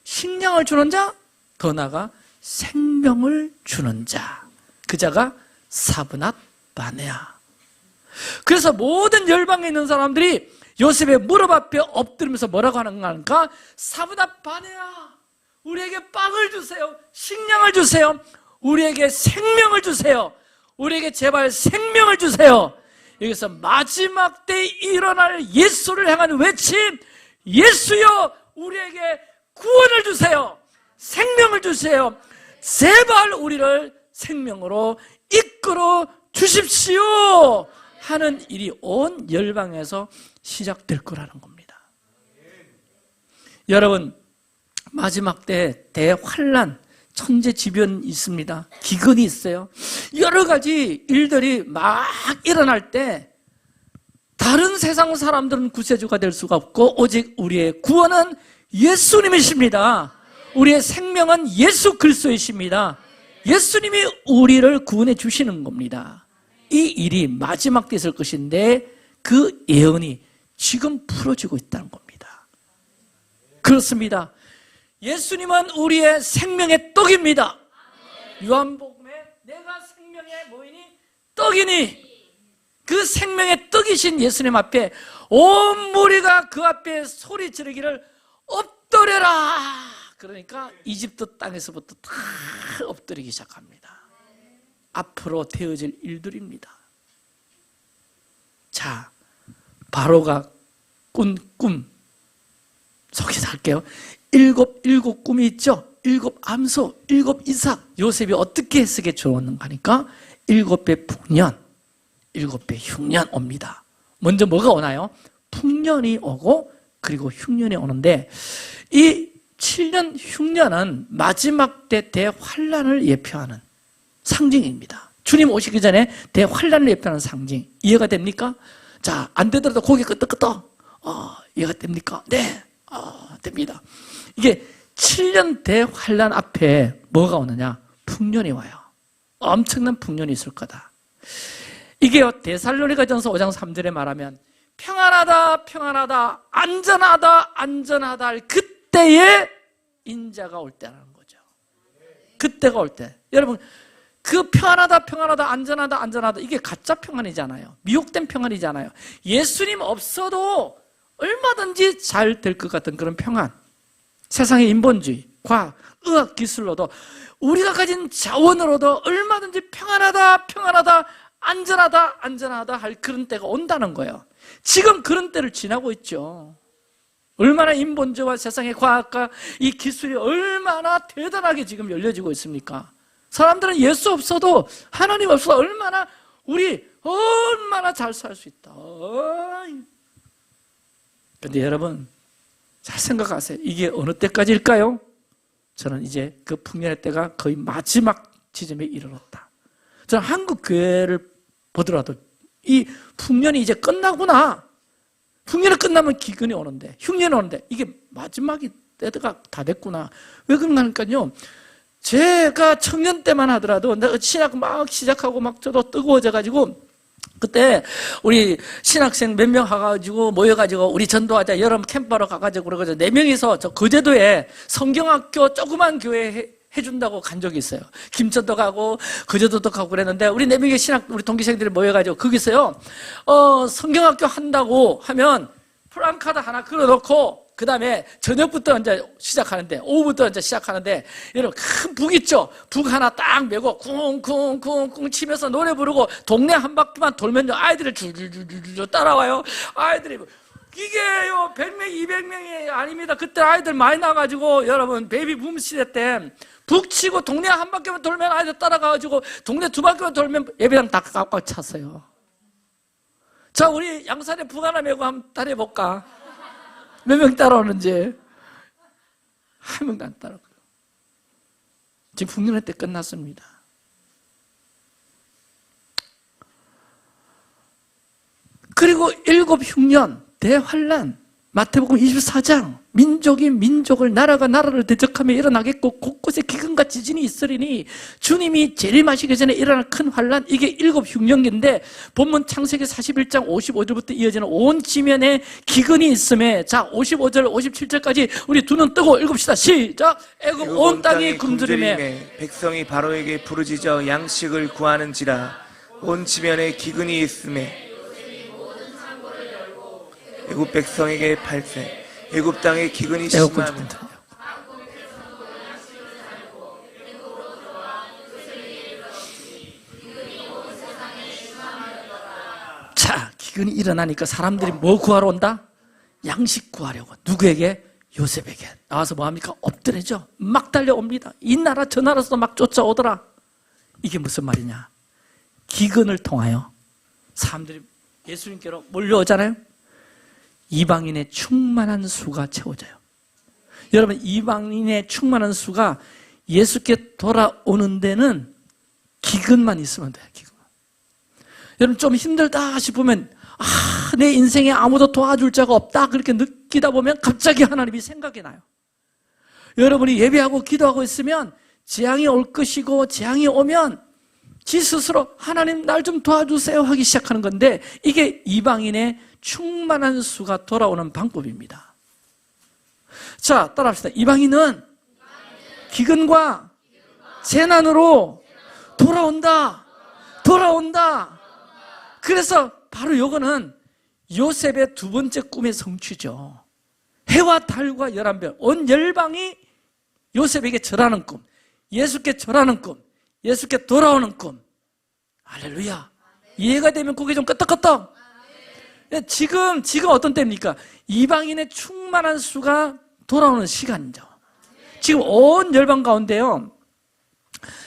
식량을 주는 자, 더 나아가 생명을 주는 자. 그 자가 사브낫 바네아. 그래서 모든 열방에 있는 사람들이 요셉의 무릎 앞에 엎드리면서 뭐라고 하는가 하니까 사브낫 바네아, 우리에게 빵을 주세요. 식량을 주세요. 우리에게 생명을 주세요. 우리에게 제발 생명을 주세요. 여기서 마지막 때 일어날 예수를 향한 외침, 예수여 우리에게 구원을 주세요. 생명을 주세요. 제발 우리를 생명으로 이끌어 주십시오 하는 일이 온 열방에서 시작될 거라는 겁니다. 여러분, 마지막 때 대환란, 천재지변이 있습니다. 기근이 있어요. 여러 가지 일들이 막 일어날 때 다른 세상 사람들은 구세주가 될 수가 없고 오직 우리의 구원은 예수님이십니다. 우리의 생명은 예수 그리스도이십니다. 예수님이 우리를 구원해 주시는 겁니다. 이 일이 마지막 때 있을 것인데 그 예언이 지금 풀어지고 있다는 겁니다. 그렇습니다. 예수님은 우리의 생명의 떡입니다. 요한복음에 내가 생명의 뭐이니? 떡이니. 그 생명의 떡이신 예수님 앞에 온 무리가 그 앞에 소리 지르기를 엎드려라. 그러니까 이집트 땅에서부터 다 엎드리기 시작합니다. 앞으로 되어질 일들입니다. 자, 바로가 꾼 꿈 속에서 할게요. 일곱 꿈이 있죠. 7 암소, 7 이삭. 요셉이 어떻게 해석해 주었는가 하니까 7배 풍년, 7배 흉년 옵니다. 먼저 뭐가 오나요? 풍년이 오고 그리고 흉년이 오는데 이 7년 흉년은 마지막 때 대환란을 예표하는 상징입니다. 주님 오시기 전에 대환란을 예표하는 상징. 이해가 됩니까? 자, 안 되더라도 고개 끄덕끄덕. 이해가 됩니까? 네, 됩니다. 이게 7년 대환란 앞에 뭐가 오느냐? 풍년이 와요. 엄청난 풍년이 있을 거다. 이게요, 데살로니가전서 5장 3절에 말하면 평안하다, 평안하다, 안전하다, 안전하다 할 그때에 인자가 올 때라는 거죠. 그때가 올 때. 여러분, 그 평안하다, 평안하다, 안전하다, 안전하다 이게 가짜 평안이잖아요. 미혹된 평안이잖아요. 예수님 없어도 얼마든지 잘 될 것 같은 그런 평안. 세상의 인본주의, 과학, 의학 기술로도 우리가 가진 자원으로도 얼마든지 평안하다, 평안하다, 안전하다, 안전하다 할 그런 때가 온다는 거예요. 지금 그런 때를 지나고 있죠. 얼마나 인본주의와 세상의 과학과 이 기술이 얼마나 대단하게 지금 열려지고 있습니까? 사람들은 예수 없어도 하나님 없어도 얼마나 얼마나 잘 살 수 있다. 그런데 여러분 잘 생각하세요. 이게 어느 때까지일까요? 저는 이제 그 풍년의 때가 거의 마지막 지점에 이르렀다. 저는 한국 교회를 보더라도 이 풍년이 이제 끝나구나. 풍년이 끝나면 기근이 오는데 흉년이 오는데 이게 마지막이 때가 다 됐구나. 왜 그런가 하니까요, 제가 청년 때만 하더라도 내가 신학 막 시작하고 막 저도 뜨거워져가지고 그때 우리 신학생 몇 명 가가지고 모여가지고 우리 전도하자 여름 캠프하러 가가지고 그러고서 4명이서 저 거제도에 성경학교 조그만 교회 해준다고 간 적이 있어요. 김천도 가고 거제도도 가고 그랬는데 우리 4명의 신학 우리 동기생들이 모여가지고 거기서요 성경학교 한다고 하면 프랑카드 하나 걸어놓고 그 다음에 저녁부터 이제 시작하는데 오후부터 이제 시작하는데 여러분 큰 북 있죠? 북 하나 딱 메고 쿵쿵쿵쿵 치면서 노래 부르고 동네 한 바퀴만 돌면 아이들이 줄줄줄줄 따라와요. 아이들이 이게요 100명 200명이 아닙니다. 그때 아이들 많이 나가지고 여러분 베이비 붐 시대 때 북 치고 동네 한 바퀴만 돌면 아이들 따라가가지고 동네 2바퀴만 돌면 예배당 다 꽉꽉 찼어요. 자, 우리 양산에 북 하나 메고 한번 따라해볼까? 몇 명 따라오는지. 한 명도 안 따라오고요. 지금 풍년의 때 끝났습니다. 그리고 7 흉년, 대환란, 마태복음 24장 민족이 민족을 나라가 나라를 대적하며 일어나겠고 곳곳에 기근과 지진이 있으리니 주님이 재림하시기 전에 일어날 큰 환란 이게 7 흉년기인데 본문 창세기 41장 55절부터 이어지는 온 지면에 기근이 있음에 자 55절 57절까지 우리 두 눈 뜨고 읽읍시다. 시작. 애굽 온 땅이 굶주림에 백성이 바로에게 부르짖어 양식을 구하는지라 온 지면에 기근이 있음에 애굽 백성에게 발생 애굽 땅에 기근이 심하며 자, 기근이 일어나니까 사람들이 뭐 구하러 온다? 양식 구하려고. 누구에게? 요셉에게 나와서 뭐합니까? 엎드려져 막 달려옵니다. 이 나라 저 나라에서도 막 쫓아오더라. 이게 무슨 말이냐? 기근을 통하여 사람들이 예수님께로 몰려오잖아요. 이방인의 충만한 수가 채워져요. 여러분, 이방인의 충만한 수가 예수께 돌아오는 데는 기근만 있으면 돼요. 기근만. 여러분, 좀 힘들다 싶으면 내 인생에 아무도 도와줄 자가 없다 그렇게 느끼다 보면 갑자기 하나님이 생각이 나요. 여러분이 예배하고 기도하고 있으면 재앙이 올 것이고, 재앙이 오면 지 스스로 하나님 날 좀 도와주세요 하기 시작하는 건데, 이게 이방인의 충만한 수가 돌아오는 방법입니다. 자, 따라합시다. 이방인은 기근과 재난으로 돌아온다. 그래서 바로 요거는 요셉의 두 번째 꿈의 성취죠. 해와 달과 11별, 온 열방이 요셉에게 절하는 꿈, 예수께 절하는 꿈, 예수께 돌아오는 꿈. 할렐루야. 이해가 되면 고개 좀 끄덕끄덕. 지금 어떤 때입니까? 이방인의 충만한 수가 돌아오는 시간이죠. 지금 온 열방 가운데요,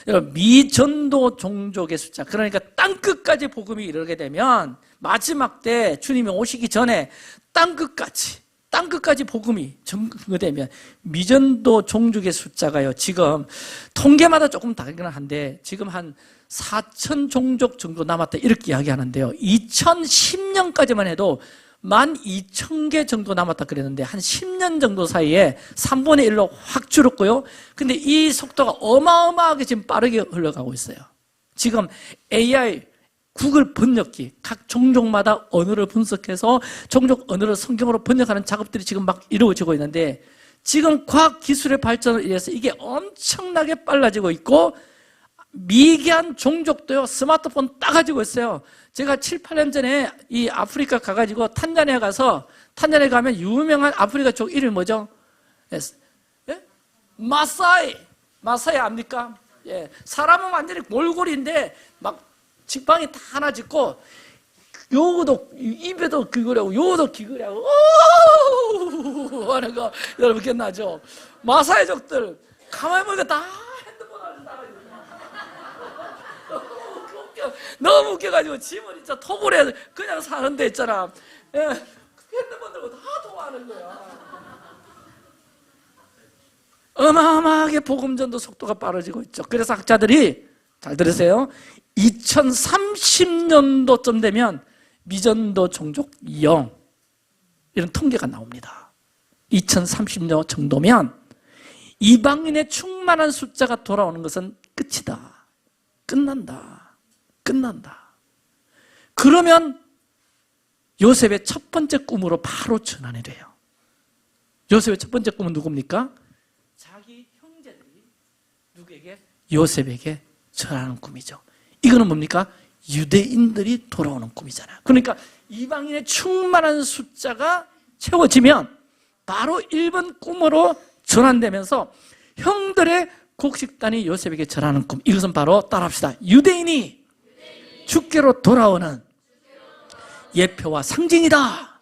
여러분, 미전도 종족의 숫자, 그러니까 땅끝까지 복음이 이르게 되면 마지막 때 주님이 오시기 전에 땅끝까지 복음이 전거되면 미전도 종족의 숫자가요, 지금 통계마다 조금 다르긴 한데 지금 한 4천 종족 정도 남았다 이렇게 이야기하는데요, 2010년까지만 해도 12,000개 정도 남았다 그랬는데 한 10년 정도 사이에 3분의 1로 확 줄었고요. 근데 이 속도가 어마어마하게 지금 빠르게 흘러가고 있어요. 지금 AI, 구글 번역기, 각 종족마다 언어를 분석해서 종족 언어를 성경으로 번역하는 작업들이 지금 막 이루어지고 있는데, 지금 과학 기술의 발전을 위해서 이게 엄청나게 빨라지고 있고, 미개한 종족도요, 스마트폰 따가지고 있어요. 제가 7, 8년 전에 이 아프리카 가가지고 탄자니아 가면 유명한 아프리카 족 이름이 뭐죠? 예? 마사이 압니까? 예. 사람은 완전히 골골인데 막 지팡이 다 하나 짚고, 요거도 입에도 기그려고 요거도 기그려고 오 하는 거 여러분 기억나죠? 마사이족들 가만히 보니까 다 핸드폰 하는 사람이에요. 너무 웃겨가지고 짐을 진짜 토굴에 그냥 사는 데 있잖아. 예. 핸드폰 들고 다 통화하는 거야. 어마어마하게 복음전도 속도가 빠르지고 있죠. 그래서 학자들이, 잘 들으세요, 2030년도쯤 되면 미전도 종족 0 이런 통계가 나옵니다. 2030년 정도면 이방인의 충만한 숫자가 돌아오는 것은 끝이다. 끝난다. 그러면 요셉의 첫 번째 꿈으로 바로 전환이 돼요. 요셉의 첫 번째 꿈은 누굽니까? 자기 형제들이 누구에게? 요셉에게 절하는 꿈이죠. 이거는 뭡니까? 유대인들이 돌아오는 꿈이잖아요. 그러니까 이방인의 충만한 숫자가 채워지면 바로 1번 꿈으로 전환되면서 형들의 곡식단이 요셉에게 절하는 꿈, 이것은 바로 따라합시다. 유대인이 주께로 돌아오는 예표와 상징이다.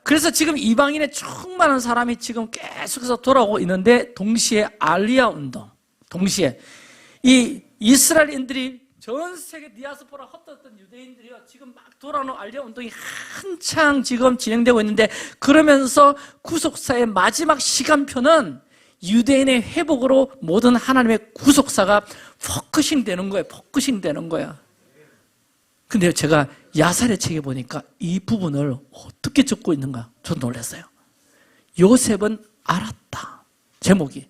그래서 지금 이방인의 충만한 사람이 지금 계속해서 돌아오고 있는데, 동시에 알리아 운동, 동시에 이 이스라엘인들이 전 세계 디아스포라 흩어졌던 유대인들이요, 지금 막 돌아오는 알리아 운동이 한창 지금 진행되고 있는데, 그러면서 구속사의 마지막 시간표는 유대인의 회복으로 모든 하나님의 구속사가 포커싱 되는 거예요. 포커싱 되는 거야. 근데 제가 야살의 책에 보니까 이 부분을 어떻게 적고 있는가 전 놀랐어요. 요셉은 알았다. 제목이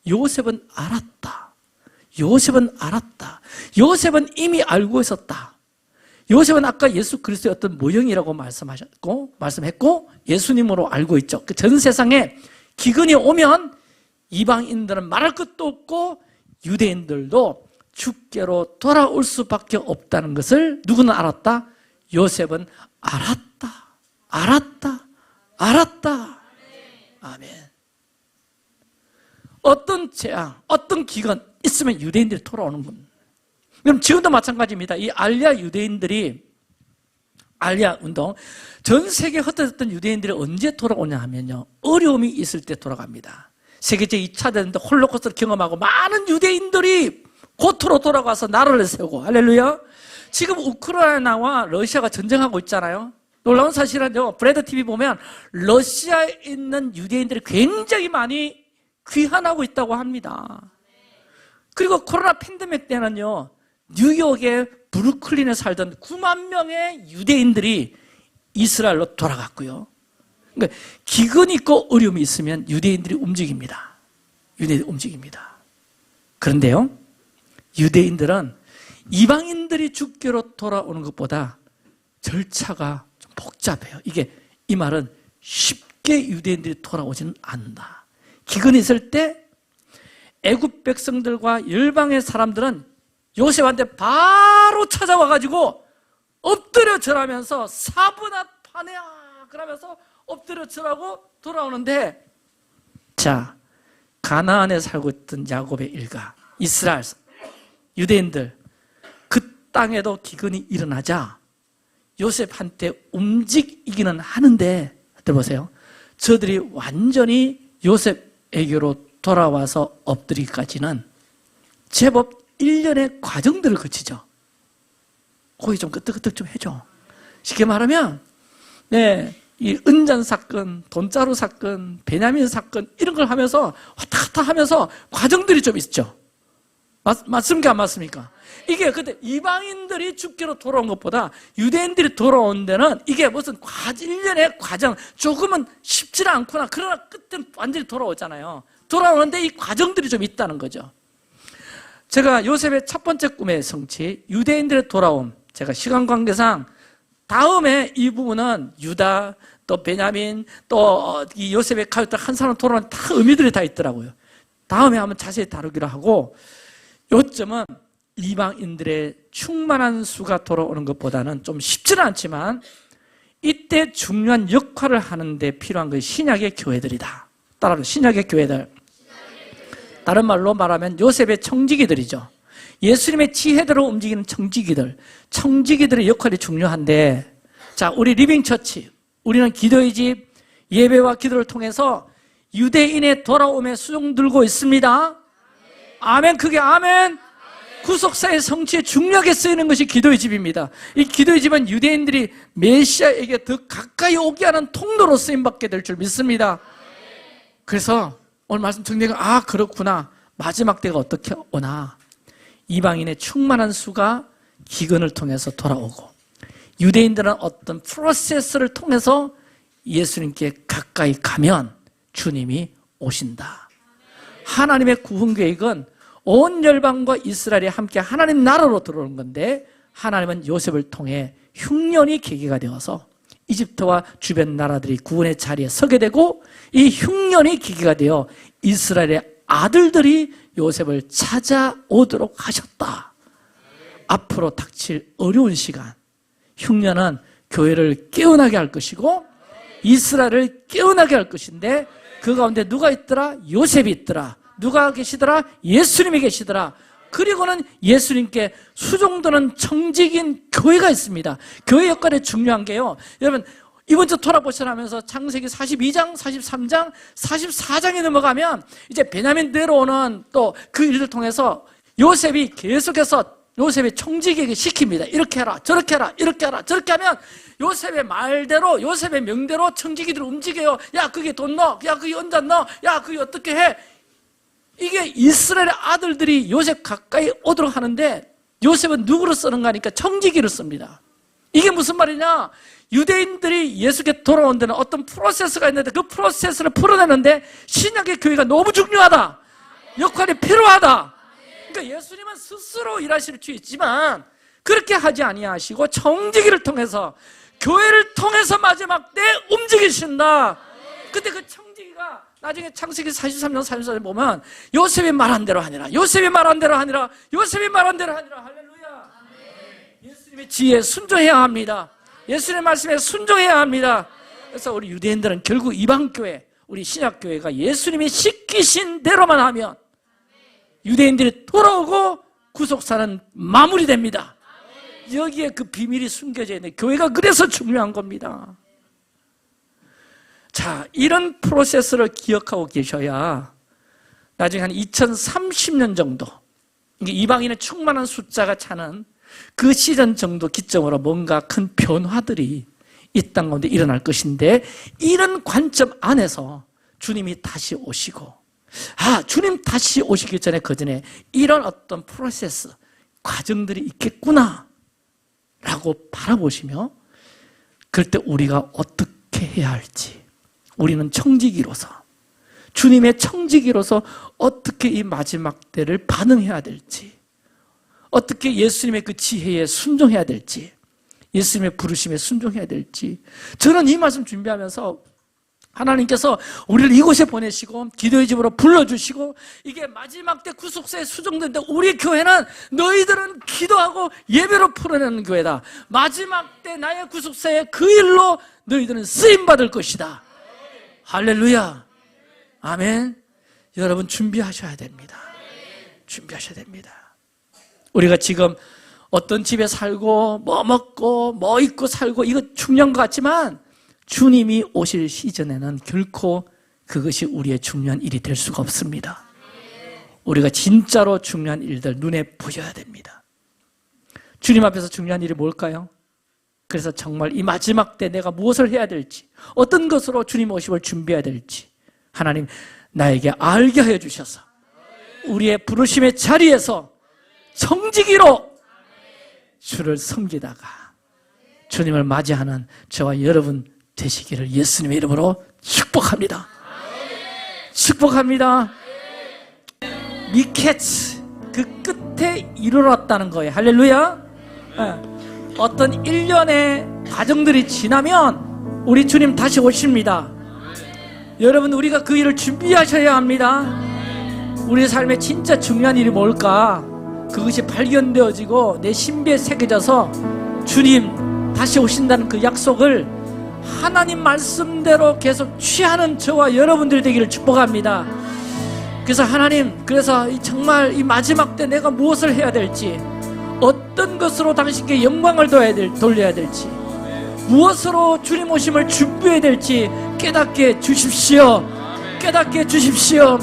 요셉은 알았다. 요셉은 이미 알고 있었다. 요셉은 아까 예수 그리스도의 어떤 모형이라고 말씀했고 예수님으로 알고 있죠. 그 전 세상에 기근이 오면 이방인들은 말할 것도 없고 유대인들도 주께로 돌아올 수밖에 없다는 것을 누구는 알았다? 요셉은 알았다. 아멘. 어떤 재앙, 어떤 기근 있으면 유대인들이 돌아오는 겁니다. 그럼 지금도 마찬가지입니다. 이 알리아 유대인들이 알리아 운동. 전 세계에 흩어졌던 유대인들이 언제 돌아오냐 하면요, 어려움이 있을 때 돌아갑니다. 세계제 2차 대전 때 홀로코스트를 경험하고 많은 유대인들이 고토로 돌아가서 나라를 세우고, 할렐루야. 지금 우크라이나와 러시아가 전쟁하고 있잖아요. 놀라운 사실은요, 브레드 TV 보면 러시아에 있는 유대인들이 굉장히 많이 귀환하고 있다고 합니다. 그리고 코로나 팬데믹 때는요, 뉴욕의 브루클린에 살던 9만 명의 유대인들이 이스라엘로 돌아갔고요. 그러니까 기근이 있고 어려움이 있으면 유대인들이 움직입니다. 유대인들이 움직입니다. 그런데요, 유대인들은 이방인들이 주께로 돌아오는 것보다 절차가 좀 복잡해요. 이 말은 쉽게 유대인들이 돌아오지는 않는다. 기근이 있을 때 애굽 백성들과 열방의 사람들은 요셉한테 바로 찾아와가지고 엎드려 절하면서 사브나 파네야 그러면서 엎드려 절하고 돌아오는데, 자, 가나안에 살고 있던 야곱의 일가, 이스라엘 유대인들, 그 땅에도 기근이 일어나자 요셉한테 움직이기는 하는데, 들어보세요. 저들이 완전히 요셉에게로 돌아와서 엎드리기까지는 제법 1년의 과정들을 거치죠. 거기 좀 끄떡끄떡 좀 해줘. 쉽게 말하면, 이 은잔 사건, 돈자루 사건, 베냐민 사건, 이런 걸 하면서 왔다 갔다 하면서 과정들이 좀 있죠. 맞습니까? 안 맞습니까? 이게 그때 이방인들이 주께로 돌아온 것보다 유대인들이 돌아온 데는 이게 무슨 1년의 과정, 조금은 쉽지는 않구나. 그러나 끝은 완전히 돌아오잖아요. 돌아오는데 이 과정들이 좀 있다는 거죠. 제가 요셉의 첫 번째 꿈의 성취, 유대인들의 돌아옴, 제가 시간 관계상 다음에 이 부분은 유다, 또 베냐민, 또 이 요셉의 가족들 한 사람 돌아오는 다 의미들이 다 있더라고요. 다음에 한번 자세히 다루기로 하고, 요점은 이방인들의 충만한 수가 돌아오는 것보다는 좀 쉽지는 않지만 이때 중요한 역할을 하는데 필요한 것이 신약의 교회들이다. 따라서 신약의 교회들, 다른 말로 말하면 요셉의 청지기들이죠. 예수님의 지혜대로 움직이는 청지기들의 역할이 중요한데, 자, 우리 리빙처치, 우리는 기도의 집, 예배와 기도를 통해서 유대인의 돌아옴에 수종 들고 있습니다. 아멘. 그게 아멘. 구속사의 성취에 중요하게 쓰이는 것이 기도의 집입니다. 이 기도의 집은 유대인들이 메시아에게 더 가까이 오게 하는 통로로 쓰임받게 될 줄 믿습니다. 그래서 오늘 말씀 정리가, 그렇구나. 마지막 때가 어떻게 오나. 이방인의 충만한 수가 기근을 통해서 돌아오고, 유대인들은 어떤 프로세스를 통해서 예수님께 가까이 가면 주님이 오신다. 하나님의 구원 계획은 온 열방과 이스라엘이 함께 하나님 나라로 들어오는 건데, 하나님은 요셉을 통해 흉년이 계기가 되어서 이집트와 주변 나라들이 구원의 자리에 서게 되고, 이 흉년이 계기가 되어 이스라엘의 아들들이 요셉을 찾아오도록 하셨다. 앞으로 닥칠 어려운 시간, 흉년은 교회를 깨어나게 할 것이고 이스라엘을 깨어나게 할 것인데, 그 가운데 누가 있더라? 요셉이 있더라. 누가 계시더라? 예수님이 계시더라. 그리고는 예수님께 수종드는 청직인 교회가 있습니다. 교회 역할이 중요한 게요, 여러분 이번 주 돌아보시라 하면서 창세기 42장, 43장, 44장에 넘어가면 이제 베냐민 내려오는 또 그 일을 통해서 요셉이 계속해서 요셉의 청지기에게 시킵니다. 이렇게 해라, 저렇게 해라, 이렇게 해라, 저렇게 하면 요셉의 말대로, 요셉의 명대로 청지기들이 움직여요. 야, 그게 돈 넣어. 야, 그게 은잔 넣어. 야, 그게 어떻게 해. 이게 이스라엘의 아들들이 요셉 가까이 오도록 하는데, 요셉은 누구로 쓰는가 하니까 청지기를 씁니다. 이게 무슨 말이냐? 유대인들이 예수께 돌아온 데는 어떤 프로세스가 있는데, 그 프로세스를 풀어내는데 신약의 교회가 너무 중요하다. 역할이 필요하다. 그러니까 예수님은 스스로 일하실 수 있지만 그렇게 하지 아니하시고 청지기를 통해서, 교회를 통해서 마지막 때 움직이신다. 근데 그 청지기가 나중에 창세기 43장 44절 보면 요셉이 말한 대로 하니라, 요셉이 말한 대로 하니라, 요셉이 말한 대로 하니라. 할렐루야. 예수님의 지혜에 순종해야 합니다. 예수님의 말씀에 순종해야 합니다. 그래서 우리 유대인들은 결국 이방교회, 우리 신약교회가 예수님이 시키신 대로만 하면 유대인들이 돌아오고 구속사는 마무리됩니다. 여기에 그 비밀이 숨겨져 있는 교회가 그래서 중요한 겁니다. 자, 이런 프로세스를 기억하고 계셔야 나중에 한 2030년 정도, 이게 이방인의 충만한 숫자가 차는 그 시즌 정도 기점으로 뭔가 큰 변화들이 이 땅 가운데 일어날 것인데, 이런 관점 안에서 주님이 다시 오시고, 주님 다시 오시기 전에 그 전에 이런 어떤 프로세스, 과정들이 있겠구나 라고 바라보시며, 그럴 때 우리가 어떻게 해야 할지, 우리는 청지기로서, 주님의 청지기로서 어떻게 이 마지막 때를 반응해야 될지, 어떻게 예수님의 그 지혜에 순종해야 될지, 예수님의 부르심에 순종해야 될지, 저는 이 말씀 준비하면서 하나님께서 우리를 이곳에 보내시고 기도의 집으로 불러주시고 이게 마지막 때 구속사에 수정된데, 우리 교회는 너희들은 기도하고 예배로 풀어내는 교회다. 마지막 때 나의 구속사에 그 일로 너희들은 쓰임받을 것이다. 할렐루야. 아멘. 여러분 준비하셔야 됩니다. 준비하셔야 됩니다. 우리가 지금 어떤 집에 살고 뭐 먹고 뭐 입고 살고 이거 중요한 것 같지만, 주님이 오실 시즌에는 결코 그것이 우리의 중요한 일이 될 수가 없습니다. 우리가 진짜로 중요한 일들 눈에 보여야 됩니다. 주님 앞에서 중요한 일이 뭘까요? 그래서 정말 이 마지막 때 내가 무엇을 해야 될지, 어떤 것으로 주님 오심을 준비해야 될지 하나님 나에게 알게 하여 주셔서 우리의 부르심의 자리에서 청지기로 주를 섬기다가 주님을 맞이하는 저와 여러분 되시기를 예수님의 이름으로 축복합니다. 축복합니다. 미케츠, 그 끝에 이르렀다는 거예요. 할렐루야. 어떤 일련의 과정들이 지나면 우리 주님 다시 오십니다. 여러분, 우리가 그 일을 준비하셔야 합니다. 우리 삶에 진짜 중요한 일이 뭘까? 그것이 발견되어지고 내 신비에 새겨져서 주님 다시 오신다는 그 약속을 하나님 말씀대로 계속 취하는 저와 여러분들 되기를 축복합니다. 그래서 하나님, 그래서 정말 이 마지막 때 내가 무엇을 해야 될지, 어떤 것으로 당신께 영광을 돌려야 될지, 무엇으로 주님 오심을 준비해야 될지 깨닫게 주십시오. 깨닫게 주십시오.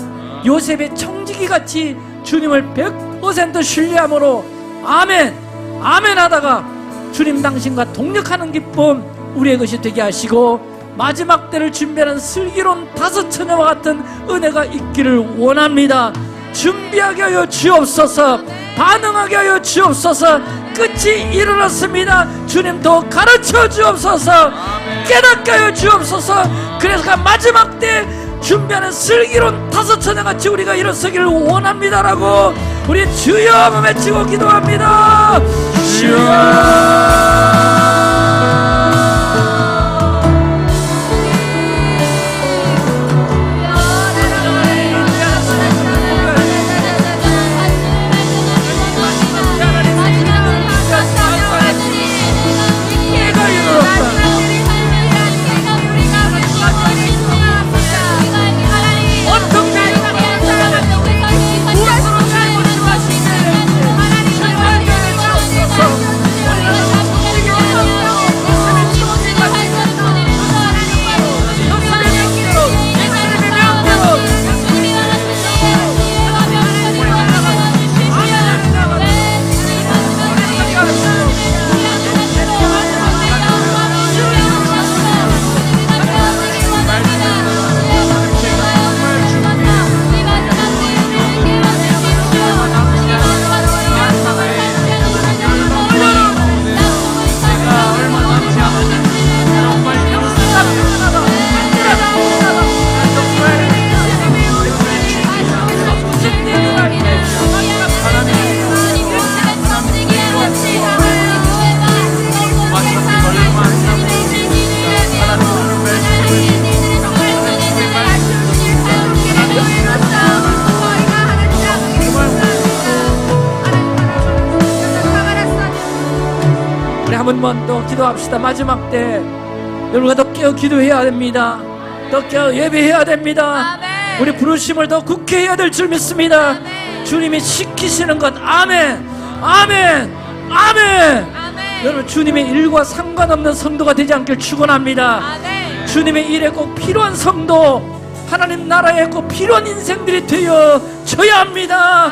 요셉의 청지기같이 주님을 100% 신뢰함으로 아멘, 아멘 하다가 주님 당신과 동력하는 기쁨 우리의 것이 되게 하시고, 마지막 때를 준비하는 슬기로운 5처녀와 같은 은혜가 있기를 원합니다. 준비하게 하여 주옵소서. 반응하게 하여 주옵소서. 끝이 이르렀습니다. 주님 더 가르쳐 주옵소서. 깨닫게 하여 주옵소서. 그래서 마지막 때 준비하는 슬기로운 5처녀같이 우리가 일어서기를 원합니다라고 우리 주여 한번 외치고 기도합니다. 주여. 한 번만 더 기도합시다. 마지막 때 여러분과 더 깨어 기도해야 됩니다. 더 깨어 예배해야 됩니다. 아멘. 우리 부르심을 더 굳게 해야 될 줄 믿습니다. 아멘. 주님이 시키시는 것, 아멘, 아멘, 아멘. 아멘. 여러분 주님의 일과 상관없는 성도가 되지 않길 축원합니다. 아멘. 주님의 일에 꼭 필요한 성도, 하나님 나라에 꼭 필요한 인생들이 되어져야 합니다.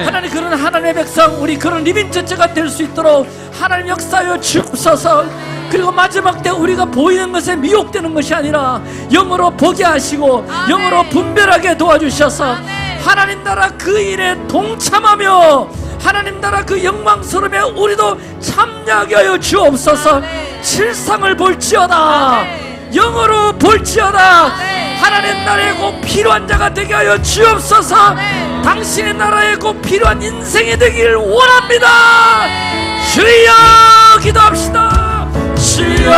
하나님 그런 하나님의 백성, 우리 그런 리빙 처치가 될 수 있도록 하나님 역사하여 주옵소서. 그리고 마지막 때 우리가 보이는 것에 미혹되는 것이 아니라 영으로 보게 하시고 아멘. 영으로 분별하게 도와주셔서 아멘. 하나님 나라 그 일에 동참하며 하나님 나라 그 영광스러움에 우리도 참여하게 하여 주옵소서. 아멘. 실상을 볼지어다, 아멘. 영으로 볼지어다. 아멘. 하나님 나라에 꼭 필요한 자가 되게 하여 주옵소서. 아멘. 당신의 나라에 꼭 필요한 인생이 되길 원합니다. 아멘. 주여 기도합시다. 주여